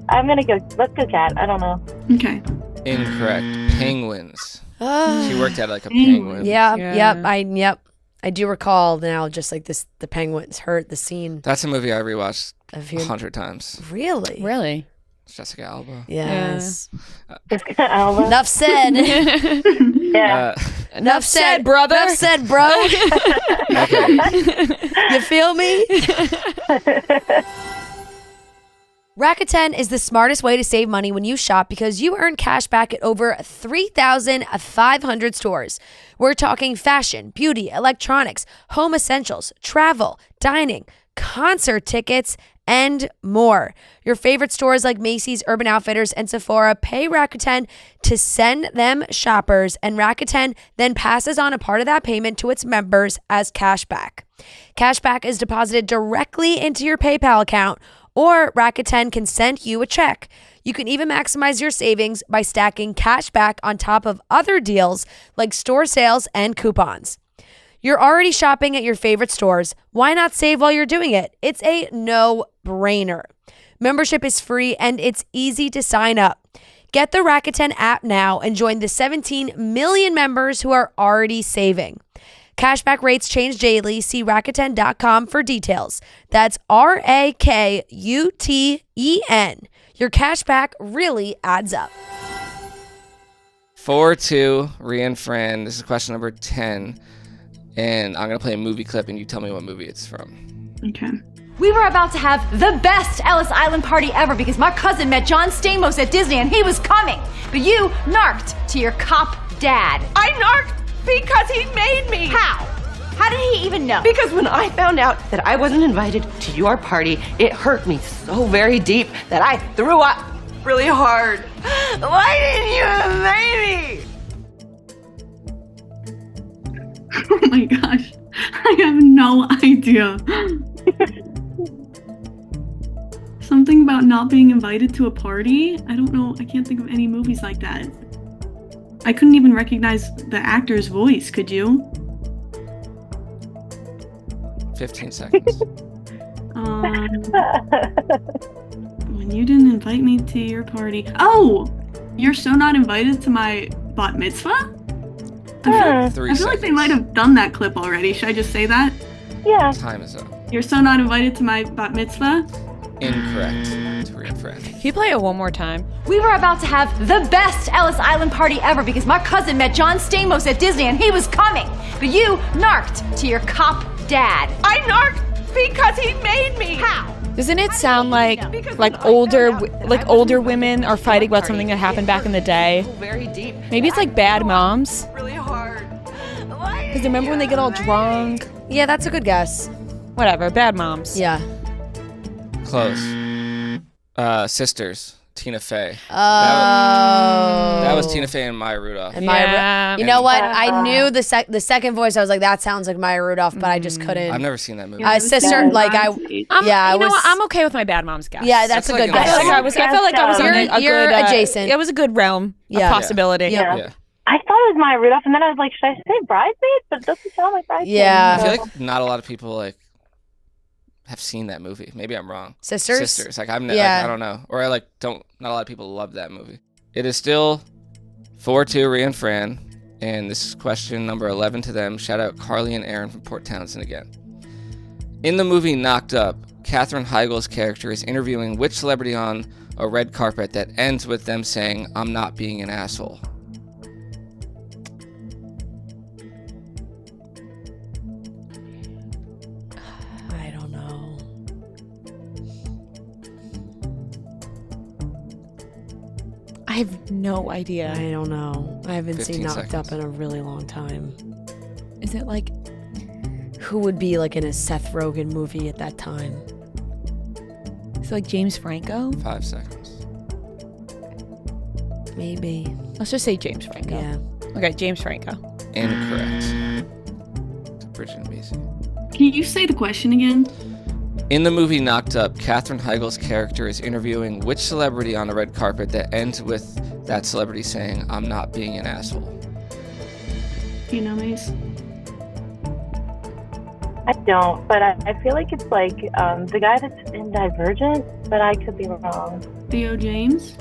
S11: I'm gonna go. Let's go cat. I don't know.
S12: Okay.
S5: Incorrect. Penguins. She worked at like a penguin.
S3: Yep. I do recall now, just like this, the penguins hurt the scene.
S5: That's a movie I rewatched 100 times.
S3: Really?
S2: Really?
S5: It's Jessica Alba.
S3: Yes.
S11: Jessica Alba.
S3: Enough said.
S11: Yeah.
S3: Enough said,
S2: brother.
S3: Enough said, bro. You feel me? Rakuten is the smartest way to save money when you shop because you earn cash back at over 3,500 stores. We're talking fashion, beauty, electronics, home essentials, travel, dining, concert tickets, and more. Your favorite stores like Macy's, Urban Outfitters, and Sephora pay Rakuten to send them shoppers, and Rakuten then passes on a part of that payment to its members as cashback. Cashback is deposited directly into your PayPal account, or Rakuten can send you a check. You can even maximize your savings by stacking cashback on top of other deals like store sales and coupons. You're already shopping at your favorite stores. Why not save while you're doing it? It's a no-brainer. Membership is free and it's easy to sign up. Get the Rakuten app now and join the 17 million members who are already saving. Cashback rates change daily. See Rakuten.com for details. That's Rakuten. Your cashback really adds up.
S5: 4-2, Rhea and Fran. This is question number 10. And I'm going to play a movie clip and you tell me what movie it's from.
S12: Okay.
S13: We were about to have the best Ellis Island party ever because my cousin met John Stamos at Disney and he was coming. But you narked to your cop dad.
S14: I narked because he made me.
S13: How? How did he even know?
S14: Because when I found out that I wasn't invited to your party, it hurt me so very deep that I threw up really hard. Why didn't you invite me?
S12: Oh my gosh. I have no idea. Something about not being invited to a party? I don't know. I can't think of any movies like that. I couldn't even recognize the actor's voice, could you?
S5: 15 seconds.
S12: When you didn't invite me to your party. Oh! You're so not invited to my bat mitzvah? I feel like they might have done that clip already. Should I just say that?
S11: Yeah.
S5: Time is up.
S12: You're so not invited to my bat mitzvah?
S5: Incorrect. To Rhea and Fran.
S2: Can you play it one more time?
S13: We were about to have the best Ellis Island party ever because my cousin met John Stamos at Disney and he was coming. But you narked to your cop dad.
S14: I narked because he made me.
S13: How?
S2: Doesn't it sound like older women are fighting about something that happened back in the day?
S14: Very deep.
S2: Maybe it's like Bad Moms.
S14: Really hard.
S2: Because remember when they get all drunk?
S3: Yeah, that's a good guess.
S2: Whatever, Bad Moms.
S3: Yeah.
S5: Close. Sisters. Tina Fey.
S3: Oh.
S5: That was Tina Fey and Maya Rudolph.
S3: And you know what? I knew the second voice. I was like, that sounds like Maya Rudolph, but I just couldn't.
S5: I've never seen that movie.
S3: Sister, like I.
S2: You know what? I'm okay with my Bad Moms guess.
S3: Yeah, that's a good guess.
S2: I felt like I was on a
S3: you're
S2: good,
S3: adjacent.
S2: It was a good realm of possibility.
S11: Yeah. I thought it was Maya Rudolph, and then I was like, should I say Bridesmaids? But it doesn't sound like Bridesmaids.
S3: Yeah.
S5: I feel like not a lot of people like have seen that movie. Maybe I'm wrong.
S3: Sisters.
S5: Like I don't know, or I don't. Not a lot of people love that movie. It is still 4-2 Rhea and Fran, and this is question number 11 to them. Shout out Carly and Aaron from Port Townsend again. In the movie Knocked Up, Katherine Heigl's character is interviewing which celebrity on a red carpet that ends with them saying, "I'm not being an asshole."
S3: I don't know.
S2: I have no idea.
S3: I don't know. I haven't seen
S5: 15
S3: Knocked
S5: seconds.
S3: Up in a really long time.
S2: Is it like
S3: Who would be like in a Seth Rogen movie at that time?
S2: is it like James Franco?
S5: 5 seconds.
S3: Maybe.
S2: Let's just say James Franco.
S3: Yeah.
S2: Okay, James Franco.
S5: Incorrect. Bridgette and Mazie.
S12: Can you say the question again?
S5: In the movie Knocked Up, Katherine Heigl's character is interviewing which celebrity on a red carpet that ends with that celebrity saying, "I'm not being an asshole."
S12: Do you know, Maze?
S11: I don't, but I feel like it's like the guy that's in Divergent, but I could be wrong.
S12: Theo James?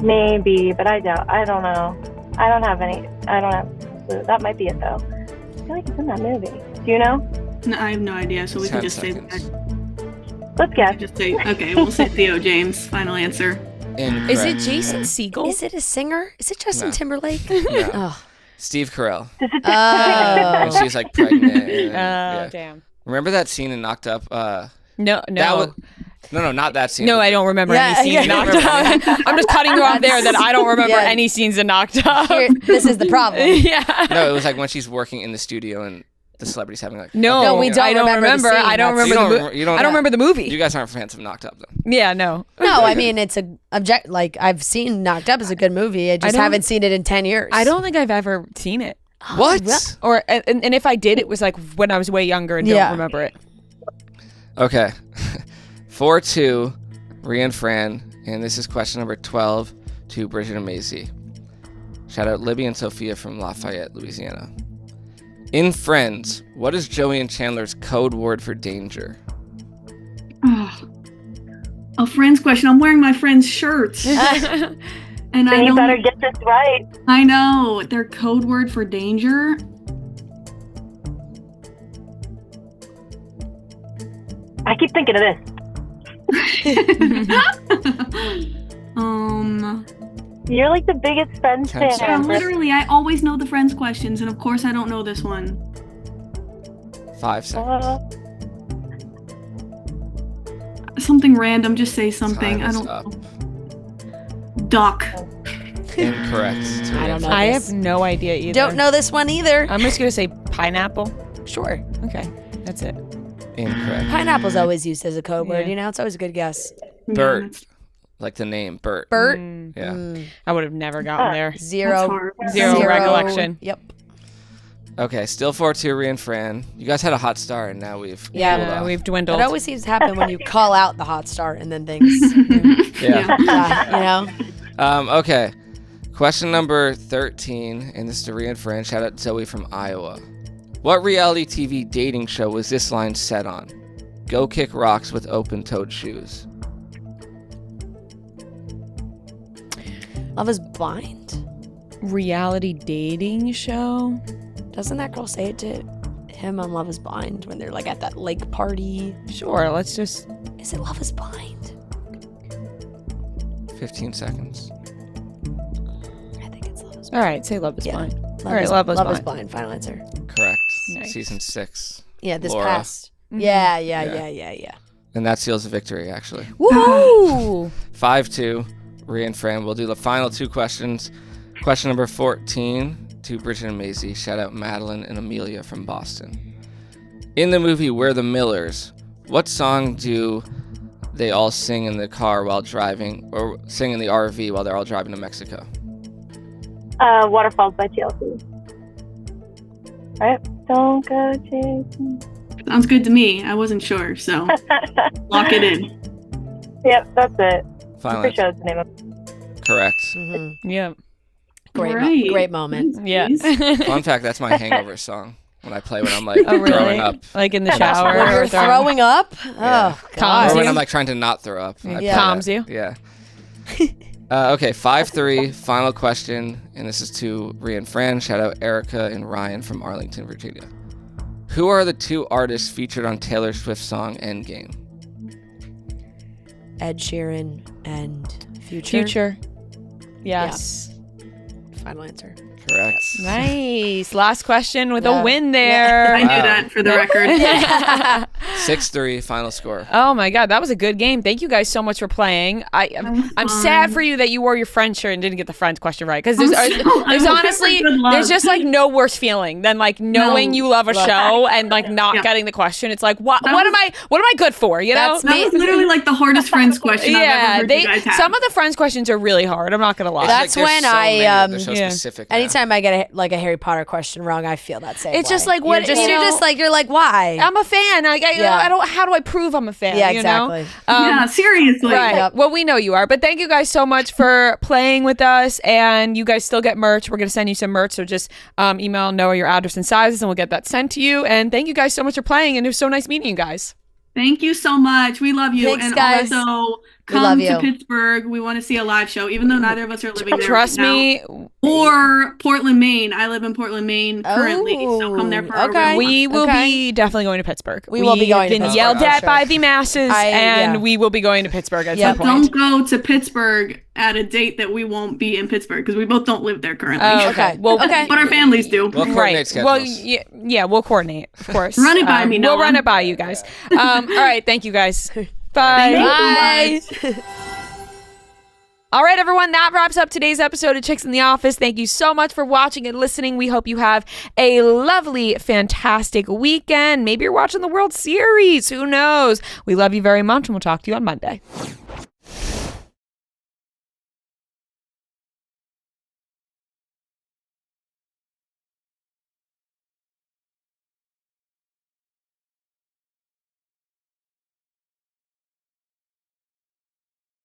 S11: Maybe, but I don't know. I don't have a clue. That might be it, though. I feel like it's in that movie. Do you know?
S12: No, I have no idea, so we can
S5: 10
S12: just say
S5: seconds.
S12: that.
S11: Let's guess.
S12: Just say, okay, we'll say Theo James. Final answer.
S5: Incorrect.
S2: Is it Jason Segel?
S3: Is it a singer? Is it Justin
S5: No.
S3: Timberlake?
S5: No.
S3: Oh.
S5: Steve Carell.
S3: Oh.
S5: And she's like pregnant. and- yeah.
S2: Damn.
S5: Remember that scene in Knocked Up?
S2: No.
S5: That was, no, not that scene.
S2: No, I don't remember
S3: Yeah,
S2: any scenes in
S3: yeah.
S2: Knocked Up. I'm just cutting you off there that I don't remember
S3: Yeah.
S2: any scenes in Knocked Up.
S3: This is the problem.
S2: Yeah.
S5: No, it was like when she's working in the studio and the celebrity's having like.
S2: No,
S3: we don't
S2: I don't
S3: remember the scene.
S2: I don't
S3: That's-
S2: remember
S5: You
S2: the
S5: don't- you don't-
S2: I don't remember the movie.
S5: You guys aren't fans of Knocked Up then.
S2: Yeah, no.
S3: No, I mean it's like I've seen Knocked Up as a good movie. I just
S2: don't-
S3: haven't seen it in 10 years.
S2: I don't think I've ever seen it.
S5: What?
S2: Or and if I did, it was like when I was way younger and
S3: Yeah.
S2: don't remember it.
S5: Okay. 4-2, Rhea and Fran, and this is question number 12 to Bridgette and Mazie. Shout out Libby and Sophia from Lafayette, Louisiana. In Friends, what is Joey and Chandler's code word for danger?
S12: Oh. A friend's question. I'm wearing my friend's shirts. And
S11: Then you better get this right.
S12: I know. Their code word for danger.
S11: I keep thinking of this. You're like the biggest Friends
S5: 10
S11: fan.
S12: Yeah,
S5: seconds.
S12: literally, I always know the friends questions, and of course I don't know this one.
S5: 5 seconds.
S12: Something random, just say something.
S5: Time
S12: I
S5: is
S12: don't
S5: up.
S12: know. Duck.
S5: Incorrect.
S3: I don't know.
S2: I
S3: this.
S2: have no idea either.
S3: Don't know this one either.
S2: I'm just gonna say pineapple.
S3: Sure.
S2: Okay, that's it.
S5: Incorrect.
S3: Pineapple's always used as a code word.
S2: Yeah.
S3: You know, it's always a good guess.
S5: Bert. Like the name, Bert.
S3: Bert.
S5: Yeah.
S2: I would have never gotten there.
S3: Zero
S2: Zero recollection.
S3: Yep.
S5: Okay, still 4-2, Rhea and Fran. You guys had a hot start, and now we've cooled
S2: Yeah,
S5: off.
S2: we've dwindled.
S3: It always seems to happen when you call out the hot start and then things.
S5: Yeah.
S3: Yeah, you know?
S5: Okay. Question number 13, and this is to Rhea and Fran. Shout out Zoe from Iowa. What reality TV dating show was this line set on? Go kick rocks with open-toed shoes.
S3: Love is Blind?
S2: Reality dating show.
S3: Doesn't that girl say it to him on Love is Blind when they're like at that lake party?
S2: Sure, let's just.
S3: Is it Love is Blind?
S5: 15 seconds.
S3: I think it's Love is
S2: All right, say Love is
S3: Yeah.
S2: Blind.
S3: Love
S2: All right,
S3: is,
S2: Love is
S3: Love
S2: Blind.
S3: is Blind. Final answer.
S5: Correct.
S2: Nice.
S5: Season 6.
S3: Yeah, this
S5: Laura.
S3: past.
S2: Mhm.
S3: Yeah.
S5: Yeah. And that seals the victory, actually.
S2: Woo!
S5: 5-2, Rhea and Fran. We'll do the final two questions. Question number 14 to Bridgette and Mazie. Shout out Madeline and Amelia from Boston. In the movie We're the Millers, what song do they all sing in the car while driving, or sing in the RV while they're all driving to Mexico?
S11: Waterfalls by TLC. Right? Don't go chasing.
S12: Sounds good to me. I wasn't sure, so lock it in.
S11: Yep, that's it.
S5: Final
S11: I'm pretty sure
S5: answer.
S11: that's the name of it.
S5: Correct.
S3: Mm-hmm.
S2: Yeah.
S3: Great moment.
S2: Yeah.
S5: Fun fact, that's my hangover song when I play when I'm like
S2: Oh, really?
S5: throwing up.
S2: Like in the shower or
S3: Throwing up?
S5: Yeah.
S3: Oh, God.
S5: Or when I'm like trying to not throw up. I play
S2: Calms
S5: that.
S2: you.
S5: Yeah. Okay, 5-3, final question, and this is to Rhea and Fran. Shout out Erica and Ryan from Arlington, Virginia. Who are the 2 artists featured on Taylor Swift's song Endgame?
S3: Ed Sheeran and Future.
S2: Future. Yes.
S3: Yeah. Final answer.
S5: Correct.
S2: Nice. Last question with
S3: Yeah.
S2: a win there.
S12: I knew that for the record.
S5: 6-3, final score.
S2: Oh my God, that was a good game. Thank you guys so much for playing. I'm sad for you that you wore your Friends shirt and didn't get the Friends question right, because there's honestly there's just like no worse feeling than like knowing you love a show and like not getting the question. It's like what am I good for? You know,
S12: that was literally like the hardest Friends question I've ever heard you guys have.
S2: Some of the Friends questions are really hard. I'm not gonna lie.
S3: That's
S5: like,
S3: when
S5: so
S3: I
S5: they're so specific now.
S3: anytime I get a Harry Potter question wrong, I feel that same
S2: It's
S3: way.
S2: just like what
S3: you're like why?
S2: I'm a fan. Like I don't. How do I prove I'm a fan?
S3: Yeah,
S2: you know?
S3: exactly.
S12: Yeah, seriously.
S2: Right.
S3: Yep.
S2: Well, we know you are, but thank you guys so much for playing with us. And you guys still get merch. We're gonna send you some merch, so just email Noah your address and sizes, and we'll get that sent to you. And thank you guys so much for playing. And it was so nice meeting you guys.
S12: Thank you so much. We love you.
S3: Thanks,
S12: and
S3: guys.
S12: also
S3: We love
S12: come
S3: you.
S12: to Pittsburgh. We want to see a live show, even though neither of us are living there.
S2: Trust
S12: right
S2: me.
S12: now. Or Portland, Maine. I live in Portland, Maine currently, so come there for a real
S2: We will
S3: Okay.
S2: be definitely going to Pittsburgh.
S3: We will be going to
S2: We've been
S3: Pittsburgh,
S2: yelled
S3: for
S2: at
S3: sure.
S2: by the masses, and we will be going to Pittsburgh at some point.
S12: Don't go to Pittsburgh at a date that we won't be in Pittsburgh because we both don't live there currently.
S2: Oh, okay. Well,
S12: but our families do.
S5: We'll coordinate schedules.
S2: Well, yeah, we'll coordinate, of course.
S12: Run it by me,
S2: We'll
S12: Noah.
S2: run it by you guys. All right. Thank you guys.
S12: Bye.
S2: Bye. All right, everyone, that wraps up today's episode of Chicks in the Office. Thank you so much for watching and listening. We hope you have a lovely, fantastic weekend. Maybe you're watching the World Series. Who knows? We love you very much, and we'll talk to you on Monday.